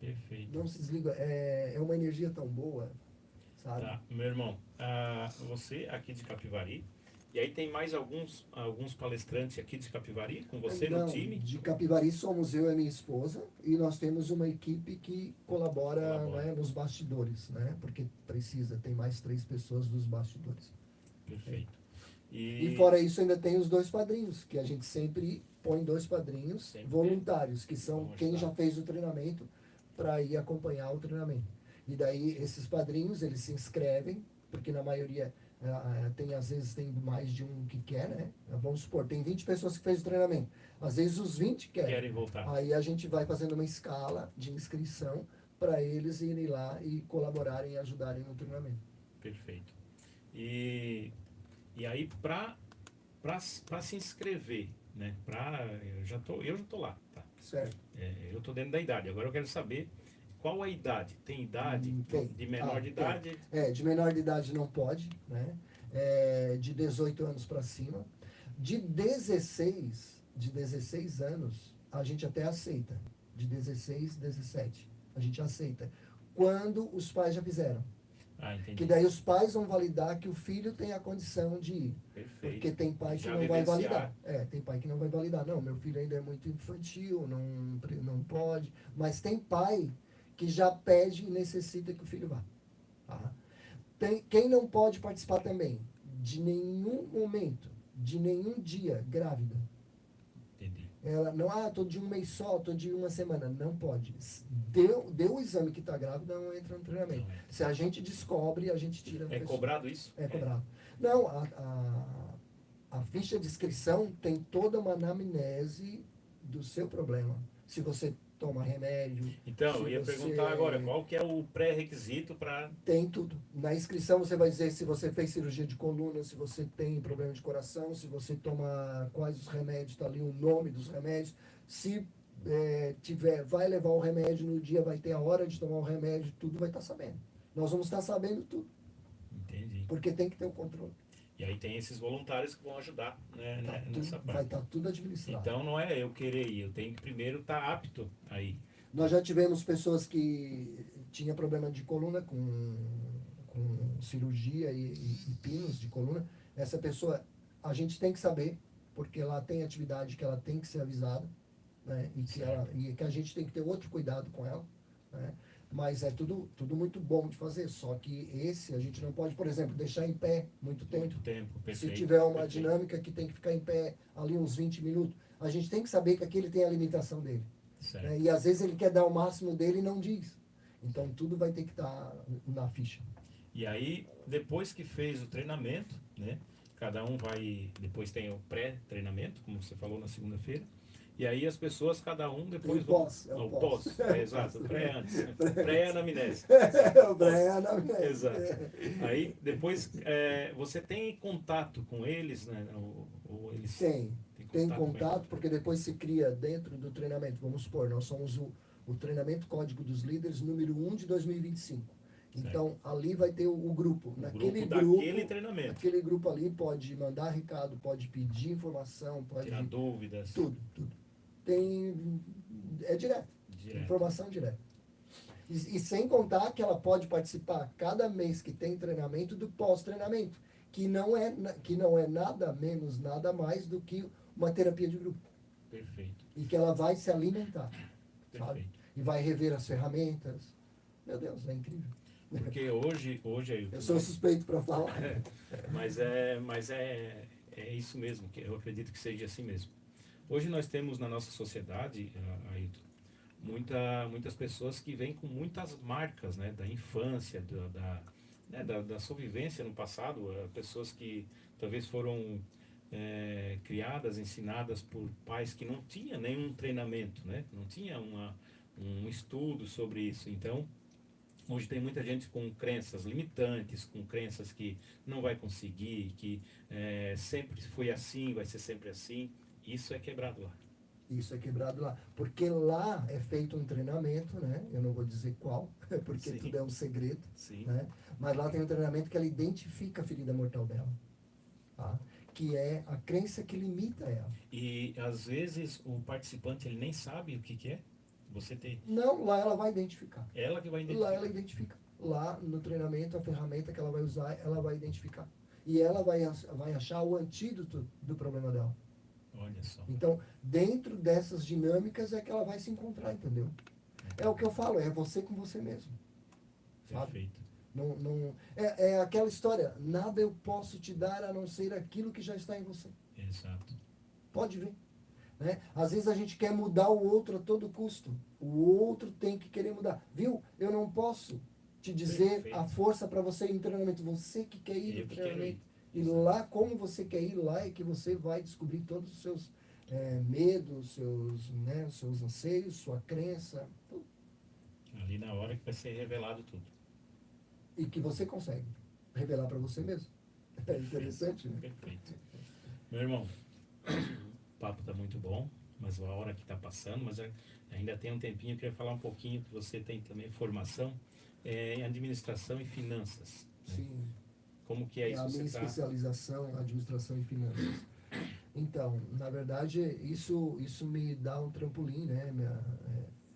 Perfeito. Não se desligam. É uma energia tão boa, sabe? Tá, meu irmão, você aqui de Capivari, e aí tem mais alguns palestrantes aqui de Capivari com você no Não, time? de Capivari somos eu e a minha esposa, e nós temos uma equipe que colabora, Colabora. né, nos bastidores, né? Porque precisa, tem mais 3 pessoas nos bastidores. Perfeito. E fora isso ainda tem os 2 padrinhos, que a gente sempre põe 2 padrinhos Sempre voluntários, que são vão quem ajudar. já fez o treinamento para ir acompanhar o treinamento. E daí esses padrinhos, eles se inscrevem, porque na maioria tem, às vezes tem mais de um que quer, né? Vamos supor, tem 20 pessoas que fez o treinamento. Às vezes os 20 querem. Querem voltar. Aí a gente vai fazendo uma escala de inscrição para eles irem lá e colaborarem e ajudarem no treinamento. Perfeito. E aí, para se inscrever, né? Eu já tô lá, tá? Certo? Eu tô dentro da idade. Agora eu quero saber qual a idade. Tem idade Tem. de menor de Tem. idade? De menor de idade não pode, né? De 18 anos para cima. De 16 anos, a gente até aceita. De 16, 17, a gente aceita. Quando os pais já fizeram. Entendi. Que daí os pais vão validar que o filho tem a condição de ir. Perfeito. Porque tem pai que Já não vai vivenciar. validar. Tem pai que não vai validar. Não, meu filho ainda é muito infantil, não pode. Mas tem pai que já pede e necessita que o filho vá. Tá? Quem não pode participar também, de nenhum momento, de nenhum dia, grávida. Entendi. Ela não, tô de um mês só, tô de uma semana. Não pode. Deu o exame que tá grávida, não entra no treinamento. Não entra. Se a gente descobre, a gente tira a É pessoa. cobrado isso? É cobrado. Não, a ficha de inscrição tem toda uma anamnese do seu problema. Se você toma remédio. Então, se eu ia você- perguntar agora, qual que é o pré-requisito para... Tem tudo. Na inscrição você vai dizer se você fez cirurgia de coluna, se você tem problema de coração, se você toma quais os remédios, está ali o nome dos remédios. Se vai levar o remédio no dia, vai ter a hora de tomar o remédio, tudo vai estar sabendo. Nós vamos estar sabendo tudo, Entendi. porque tem que ter o controle. E aí tem esses voluntários que vão ajudar, né, nessa Vai parte. estar tudo administrado. Então não é eu querer ir, eu tenho que primeiro estar apto aí. Nós já tivemos pessoas que tinham problema de coluna com cirurgia e pinos de coluna. Essa pessoa, a gente tem que saber, porque ela tem atividade que ela tem que ser avisada, né? E que a gente tem que ter outro cuidado com ela, né? Mas é tudo muito bom de fazer, só que esse a gente não pode, por exemplo, deixar em pé muito tempo. Muito tempo, perfeito. Se tiver uma perfeito. dinâmica que tem que ficar em pé ali uns 20 minutos, a gente tem que saber que aquele tem a limitação dele. Certo. Né? E às vezes ele quer dar o máximo dele e não diz. Então tudo vai ter que estar na ficha. E aí, depois que fez o treinamento, né? Cada um vai, depois tem o pré-treinamento, como você falou na segunda-feira. E aí as pessoas, cada um depois Tem o pós, é o o pós. pós. Exato, o pré antes. Né? Pré-anamnese. O Brian, Exato. Aí depois você tem contato com eles, né? Ou eles Tem com contato, porque depois se cria dentro do treinamento. Vamos supor, nós somos o treinamento Código dos Líderes número 1 de 2025. Então, ali vai ter o grupo. Daquele treinamento. Aquele grupo ali pode mandar recado, pode pedir informação, pode... Tirar dúvidas. Tudo. É direto. Informação direta. E sem contar que ela pode participar cada mês que tem treinamento do pós-treinamento, que não é nada menos, nada mais do que uma terapia de grupo. Perfeito. E que ela vai se alimentar, sabe? Perfeito. E vai rever as ferramentas. Meu Deus, é incrível. Porque hoje eu sou suspeito para falar. Mas é isso mesmo, que eu acredito que seja assim mesmo. Hoje nós temos na nossa sociedade, Ailton, muitas pessoas que vêm com muitas marcas, né, da infância, da sua vivência no passado, pessoas que talvez foram criadas, ensinadas por pais que não tinham nenhum treinamento, né? Não tinha um estudo sobre isso. Então, hoje tem muita gente com crenças limitantes, com crenças que não vai conseguir, que sempre foi assim, vai ser sempre assim. Isso é quebrado lá. Isso é quebrado lá. Porque lá é feito um treinamento, né? Eu não vou dizer qual, porque Sim. tudo é um segredo. Sim. Né? Mas lá tem um treinamento que ela identifica a ferida mortal dela. Tá? Que é a crença que limita ela. E às vezes o participante ele nem sabe o que é. Você tem. Não, lá ela vai identificar. Ela que vai identificar. Lá ela identifica. Lá no treinamento, a ferramenta que ela vai usar, ela vai identificar. E ela vai achar o antídoto do problema dela. Olha só. Então, dentro dessas dinâmicas é que ela vai se encontrar, entendeu? É o que eu falo, é você com você mesmo. Sabe? Perfeito. É aquela história, nada eu posso te dar a não ser aquilo que já está em você. Exato. Pode ver. Né? Às vezes a gente quer mudar o outro a todo custo. O outro tem que querer mudar. Viu? Eu não posso te dizer Perfeito. a força para você ir no treinamento. Você que quer ir Eu no que quero treinamento. ir. E lá, como você quer ir lá, é que você vai descobrir todos os seus medos, seus anseios, sua crença. Tudo. Ali na hora que vai ser revelado tudo. E que você consegue revelar para você mesmo. É interessante, né? Perfeito. Meu irmão, o papo está muito bom, mas a hora que está passando, mas ainda tem um tempinho, eu queria falar um pouquinho, que você tem também formação em administração e finanças. Né? Sim. Como que é isso? A minha especialização em administração e finanças. Então, na verdade, isso me dá um trampolim, né?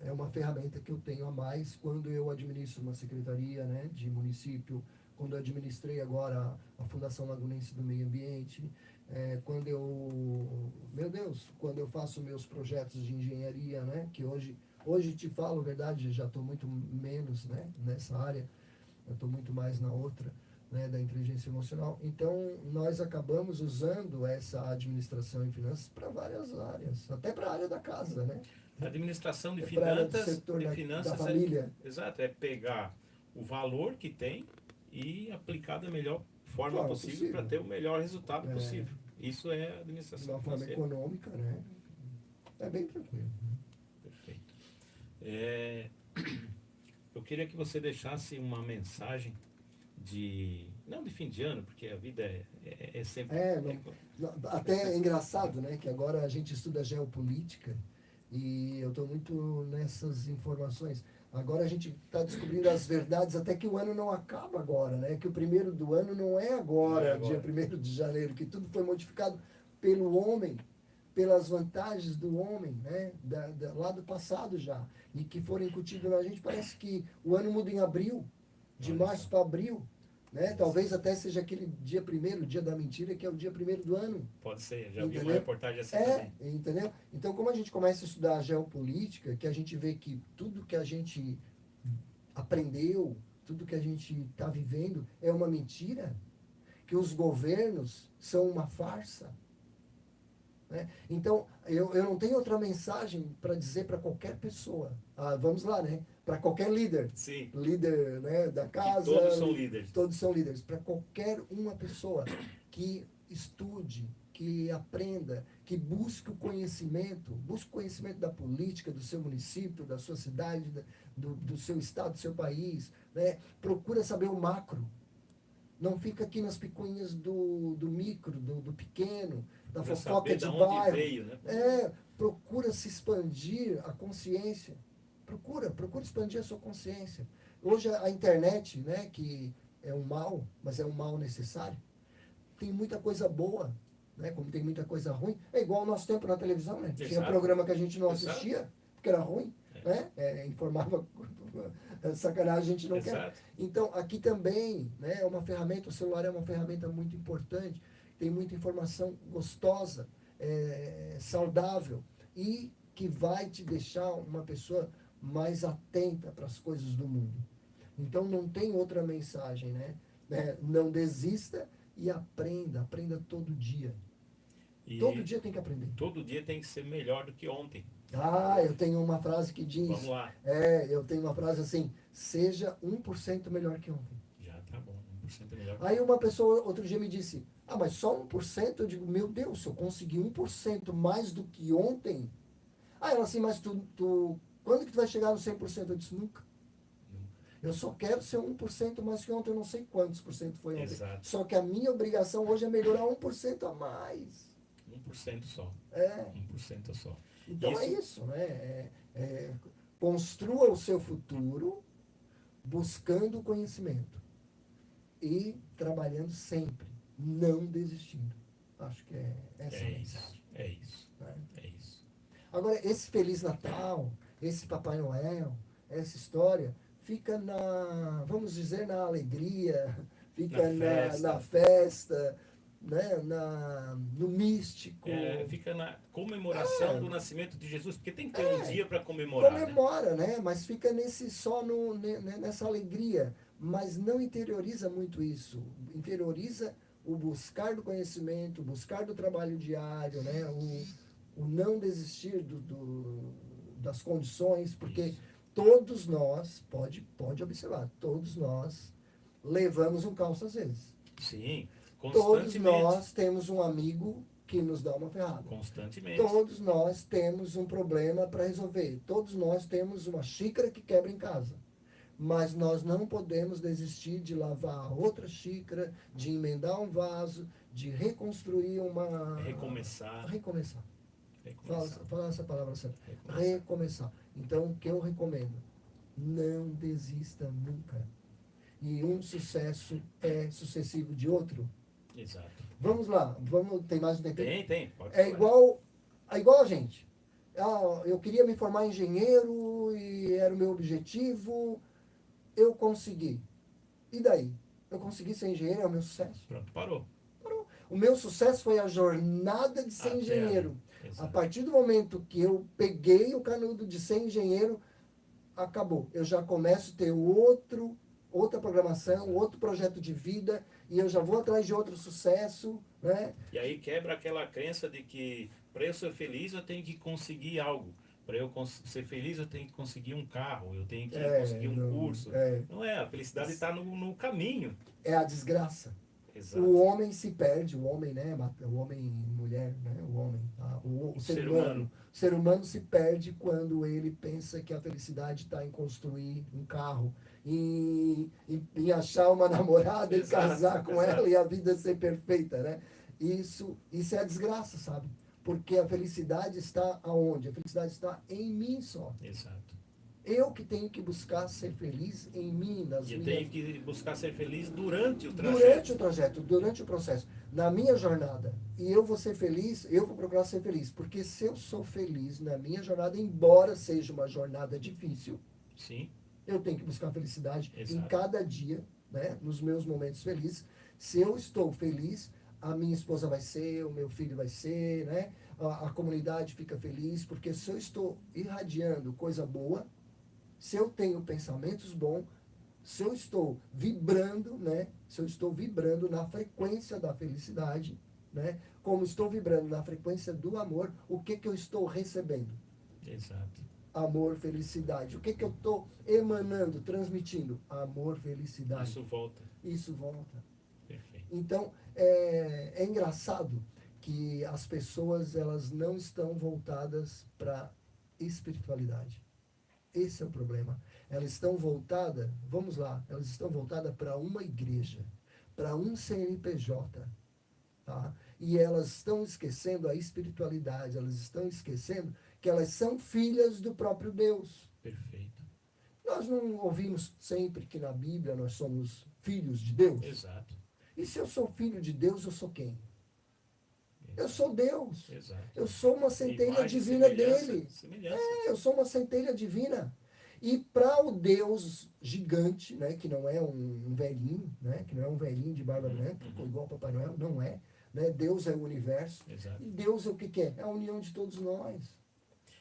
É uma ferramenta que eu tenho a mais quando eu administro uma secretaria, né, de município, quando eu administrei agora a Fundação Lagunense do Meio Ambiente, quando eu faço meus projetos de engenharia, né, que hoje te falo a verdade, já estou muito menos, né, nessa área, eu estou muito mais na outra, né, da inteligência emocional. Então, nós acabamos usando essa administração e finanças para várias áreas, até para a área da casa, né? A administração de Para a área do finanças, setor da é, família. exato, é pegar o valor que tem e aplicar da melhor forma possível para ter o melhor resultado possível. Isso é administração de uma forma financeira. econômica, né? É bem tranquilo. Perfeito. Eu queria que você deixasse uma mensagem não de fim de ano, porque a vida é sempre... Até é engraçado, né? Que agora a gente estuda geopolítica e eu estou muito nessas informações. Agora a gente está descobrindo as verdades, até que o ano não acaba agora, né? Que o primeiro do ano não é agora, dia 1º de janeiro, que tudo foi modificado pelo homem, pelas vantagens do homem, né? Lá do passado já, e que foram incutidas na gente. Parece que o ano muda em abril, de março para abril, né? Talvez até seja aquele dia 1º, dia da mentira, que é o dia 1º do ano. Pode ser, já vi uma reportagem assim também. Entendeu? Então, como a gente começa a estudar a geopolítica, que a gente vê que tudo que a gente aprendeu, tudo que a gente está vivendo é uma mentira, que os governos são uma farsa. Né? Então, eu não tenho outra mensagem para dizer para qualquer pessoa. Vamos lá, né? Para qualquer líder. Sim. Líder, né, da casa. Que todos são líderes. Todos são líderes. Para qualquer uma pessoa que estude, que aprenda, que busque o conhecimento da política, do seu município, da sua cidade, do seu estado, do seu país. Né? Procura saber o macro. Não fica aqui nas picuinhas do micro, do pequeno, da fofoca de bairro. Veio, né? Procura se expandir a consciência. Procura expandir a sua consciência. Hoje a internet, né, que é um mal, mas é um mal necessário, tem muita coisa boa, né, como tem muita coisa ruim. É igual ao nosso tempo na televisão, né? Exato. Tinha programa que a gente não assistia, porque era ruim, né? Informava sacanagem, a gente não quer. Então, aqui também, né, é uma ferramenta, o celular é uma ferramenta muito importante, tem muita informação gostosa, saudável, e que vai te deixar uma pessoa mais atenta para as coisas do mundo. Então, não tem outra mensagem, né? Não desista e aprenda todo dia. Todo dia tem que aprender. Todo dia tem que ser melhor do que ontem. Eu tenho uma frase que diz... Vamos lá. Eu tenho uma frase assim, seja 1% melhor que ontem. Já tá bom. 1% melhor. Aí uma pessoa outro dia me disse, mas só 1%? Eu digo, meu Deus, se eu conseguir 1% mais do que ontem... ela assim, mas quando que tu vai chegar no 100%? Eu disse, nunca. Eu só quero ser 1% mais que ontem, eu não sei quantos por cento foi ontem. Exato. Só que a minha obrigação hoje é melhorar 1% a mais. 1% só. É. 1% só. Então é isso, né? Construa o seu futuro buscando o conhecimento e trabalhando sempre, não desistindo. Acho que é essa a mensagem. É isso. Né? É isso. Agora, esse Feliz Natal, esse Papai Noel, essa história, fica vamos dizer, na alegria, fica na festa, né? No místico. Fica na comemoração do nascimento de Jesus, porque tem que ter um dia para comemorar. Comemora, né? Mas fica nessa alegria, mas não interioriza muito isso. Interioriza o buscar do conhecimento, o buscar do trabalho diário, né? O não desistir das condições, porque isso. Todos nós, pode observar, todos nós levamos um calço às vezes. Sim, todos nós temos um amigo que nos dá uma ferrada. Constantemente. Todos nós temos um problema para resolver. Todos nós temos uma xícara que quebra em casa. Mas nós não podemos desistir de lavar outra xícara, de emendar um vaso, de reconstruir uma... Recomeçar. Fala essa palavra certa. Recomeçar. Então, o que eu recomendo? Não desista nunca. E um sucesso é sucessivo de outro. Exato. Vamos lá. Tem mais um tempo? Tem. Pode falar. Igual a gente. Eu queria me formar engenheiro e era o meu objetivo. Eu consegui. E daí? Eu consegui ser engenheiro, é o meu sucesso. Pronto, parou. O meu sucesso foi a jornada de ser engenheiro. A partir do momento que eu peguei o canudo de ser engenheiro, acabou. Eu já começo a ter outra programação, outro projeto de vida, e eu já vou atrás de outro sucesso, né? E aí quebra aquela crença de que para eu ser feliz eu tenho que conseguir algo. Para eu ser feliz eu tenho que conseguir um carro, eu tenho que conseguir um curso. Não é, a felicidade está no caminho. É a desgraça. Exato. O homem se perde, o homem, né? O homem e mulher, né? O homem, o ser humano. O ser humano se perde quando ele pensa que a felicidade está em construir um carro, em achar uma namorada e casar com ela e a vida ser perfeita, né? Isso é a desgraça, sabe? Porque a felicidade está aonde? A felicidade está em mim só. Exato. Eu que tenho que buscar ser feliz em mim, tenho que buscar ser feliz durante o trajeto. Durante o trajeto, durante o processo. Na minha jornada. E eu vou ser feliz, eu vou procurar ser feliz. Porque se eu sou feliz na minha jornada, embora seja uma jornada difícil, sim, eu tenho que buscar felicidade Exato. em cada dia, né? Nos meus momentos felizes. Se eu estou feliz, a minha esposa vai ser, o meu filho vai ser, né? A comunidade fica feliz. Porque se eu estou irradiando coisa boa, se eu tenho pensamentos bons, se eu estou vibrando, né? Se eu estou vibrando na frequência da felicidade, né? Como estou vibrando na frequência do amor, o que eu estou recebendo? Exato. Amor, felicidade. O que eu estou emanando, transmitindo? Amor, felicidade. Isso volta. Perfeito. Então, é engraçado que as pessoas elas não estão voltadas para espiritualidade. Esse é o problema. Elas estão voltadas, elas estão voltadas para uma igreja, para um CNPJ, tá? E elas estão esquecendo a espiritualidade, elas estão esquecendo que elas são filhas do próprio Deus. Perfeito. Nós não ouvimos sempre que na Bíblia nós somos filhos de Deus? Exato. E se eu sou filho de Deus, eu sou quem? Eu sou Deus. Exato. Eu sou uma centelha divina dele. Semelhança. Eu sou uma centelha divina. E para o Deus gigante, né, que não é um velhinho, né, que não é um velhinho de barba branca, igual o Papai Noel, não é. Né? Deus é o universo. Exato. E Deus é o que é? É a união de todos nós.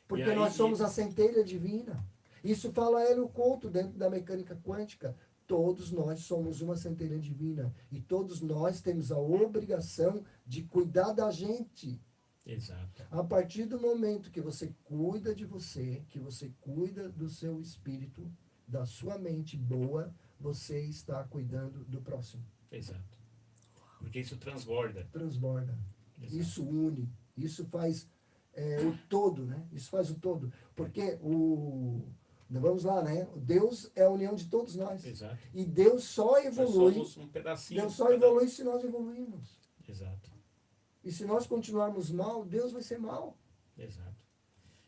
Porque nós somos a centelha divina. Isso fala Hélio Couto dentro da mecânica quântica. Todos nós somos uma centelha divina. E todos nós temos a obrigação de cuidar da gente. Exato. A partir do momento que você cuida de você, que você cuida do seu espírito, da sua mente boa, você está cuidando do próximo. Exato. Porque isso transborda. Transborda. Exato. Isso une. Isso faz o todo, né? Isso faz o todo. Porque vamos lá, né? Deus é a união de todos nós. Exato. E Deus só evolui. Nós somos um pedacinho. Deus só evolui se nós evoluirmos. Exato. E se nós continuarmos mal, Deus vai ser mal. Exato.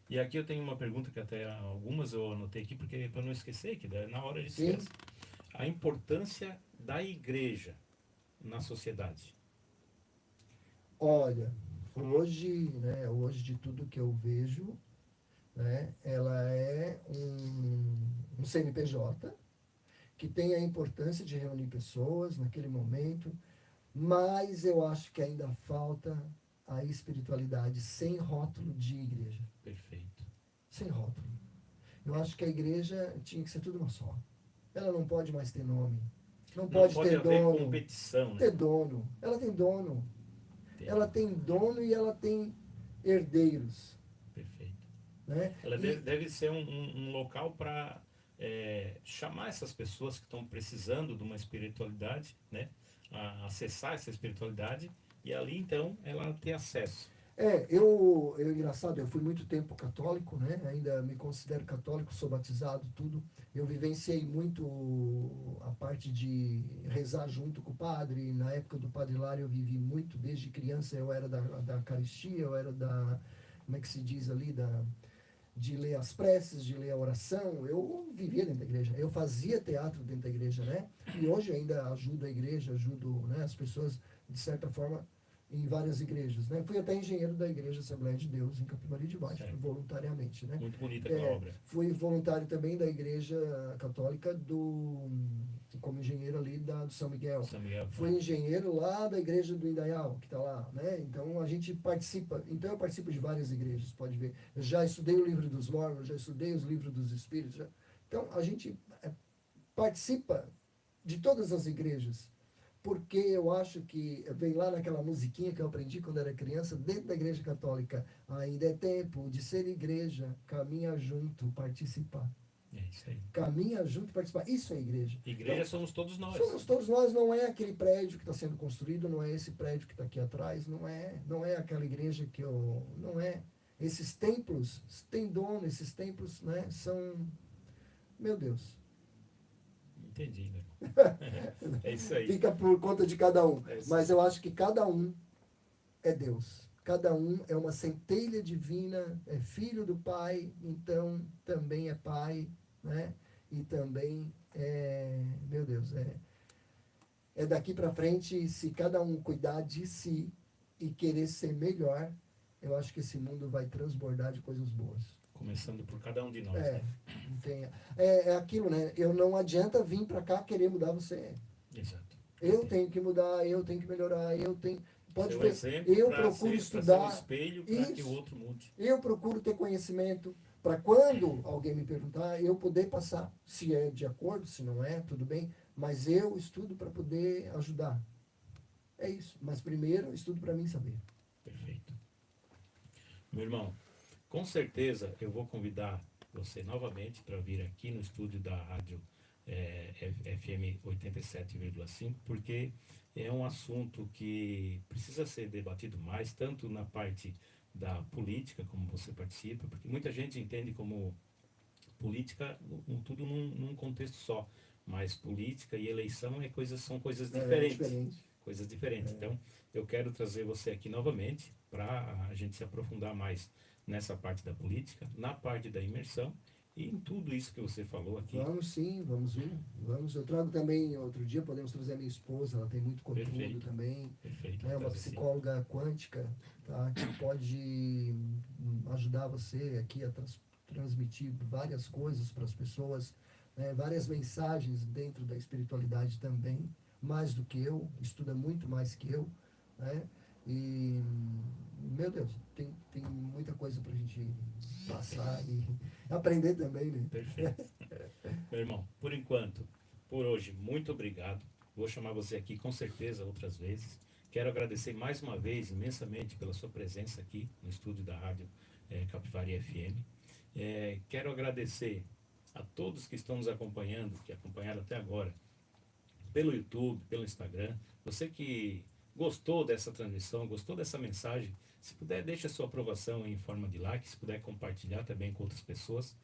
E aqui eu tenho uma pergunta que até algumas eu anotei aqui, porque para não esquecer, que na hora a gente esquece. A importância da igreja na sociedade. Olha, hoje, né, hoje de tudo que eu vejo, né, ela é um CNPJ que tem a importância de reunir pessoas naquele momento, mas eu acho que ainda falta a espiritualidade sem rótulo de igreja. Perfeito. Sem rótulo. Eu acho que a igreja tinha que ser tudo uma só. Ela não pode mais ter nome. Não pode ter haver dono. competição, né? Ter dono. Ela tem dono. Ela tem dono e ela tem herdeiros. Perfeito. Né? Ela deve ser um local para chamar essas pessoas que estão precisando de uma espiritualidade, né? A acessar essa espiritualidade e ali então ela ter acesso. Engraçado, eu fui muito tempo católico, né? Ainda me considero católico, sou batizado, tudo. Eu vivenciei muito a parte de rezar junto com o padre. Na época do Padre Lário eu vivi muito, desde criança eu era da Eucaristia, eu era como é que se diz ali, de ler as preces, de ler a oração. Eu vivia dentro da igreja, eu fazia teatro dentro da igreja, né? E hoje ainda ajudo a igreja, ajudo, né, as pessoas, de certa forma, em várias igrejas, né? Fui até engenheiro da Igreja Assembleia de Deus em Capivari de Baixo, certo. Voluntariamente, né? Muito bonita aquela obra. Fui voluntário também da Igreja Católica como engenheiro ali do São Miguel. Fui engenheiro lá da Igreja do Indaial, que está lá, né? Então a gente participa. Então eu participo de várias igrejas, pode ver. Eu já estudei o livro dos Mormons, já estudei os livros dos Espíritos. Então a gente participa de todas as igrejas. Porque eu acho que vem lá naquela musiquinha que eu aprendi quando era criança, dentro da igreja católica, ainda é tempo de ser igreja, caminha junto, participar. É isso aí. Caminha junto, participar. Isso é igreja. Igreja então, somos todos nós. Somos todos nós, não é aquele prédio que está sendo construído, não é esse prédio que está aqui atrás, não é aquela igreja não é. Esses templos têm dono, esses templos, né, são, meu Deus. Entendi, né? É isso aí. Fica por conta de cada um. Mas eu acho que cada um é Deus. Cada um é uma centelha divina, é filho do Pai, então também é Pai, né? E também meu Deus, é daqui para frente, se cada um cuidar de si e querer ser melhor, eu acho que esse mundo vai transbordar de coisas boas. Começando por cada um de nós, né? É aquilo, né? Eu não adianta vir para cá querer mudar você. Exato. Eu tenho que mudar, eu tenho que melhorar, eu tenho... Pode ver, exemplo eu procuro estudar. Ser um espelho para que o outro mude. Eu procuro ter conhecimento para quando alguém me perguntar, eu poder passar, se é de acordo, se não é, tudo bem, mas eu estudo para poder ajudar. É isso. Mas primeiro eu estudo para mim saber. Perfeito. Meu irmão, com certeza eu vou convidar você novamente para vir aqui no estúdio da rádio FM 87,5, porque é um assunto que precisa ser debatido mais, tanto na parte da política, como você participa, porque muita gente entende como política tudo num contexto só, mas política e eleição são coisas diferentes. Coisas diferentes. Então, eu quero trazer você aqui novamente para a gente se aprofundar mais nessa parte da política, na parte da imersão e em tudo isso que você falou aqui. Vamos sim, vamos vir. Vamos. Eu trago também, outro dia, podemos trazer a minha esposa, ela tem muito conteúdo também. Perfeito. É uma psicóloga quântica, tá, que pode ajudar você aqui a transmitir várias coisas para as pessoas, né, várias mensagens dentro da espiritualidade também, mais do que eu, estuda muito mais que eu, né? E, meu Deus, tem muita coisa para a gente passar e aprender também, né? Perfeito. Meu irmão, por enquanto, por hoje, muito obrigado. Vou chamar você aqui com certeza outras vezes. Quero agradecer mais uma vez imensamente pela sua presença aqui no estúdio da rádio Capivari FM. Quero agradecer a todos que estão nos acompanhando, que acompanharam até agora, pelo YouTube, pelo Instagram. Você que gostou dessa transmissão, gostou dessa mensagem, se puder, deixe a sua aprovação em forma de like, se puder compartilhar também com outras pessoas.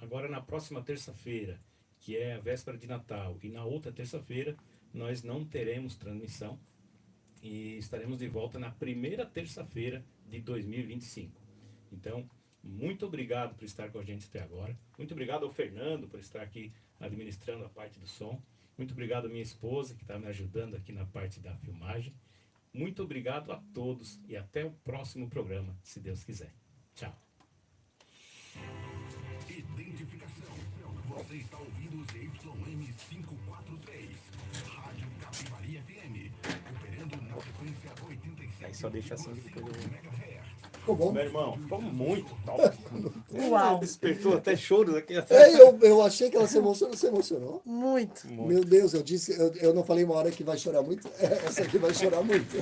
Agora na próxima terça-feira, que é a véspera de Natal, e na outra terça-feira, nós não teremos transmissão e estaremos de volta na primeira terça-feira de 2025. Então, muito obrigado por estar com a gente até agora. Muito obrigado ao Fernando por estar aqui administrando a parte do som. Muito obrigado à minha esposa que está me ajudando aqui na parte da filmagem. Muito obrigado a todos e até o próximo programa, se Deus quiser. Tchau. Identificação. Você está ouvindo ZYM 543, Rádio Capivari FM, operando na frequência 87,5 Aí só deixa assim depois eu... MHz. Ficou bom? Meu irmão, ficou muito top. Uau. Despertou até choros aqui. Eu achei que ela se emocionou. Você emocionou? Muito. Meu Deus, eu não falei uma hora que vai chorar muito. Essa aqui vai chorar muito.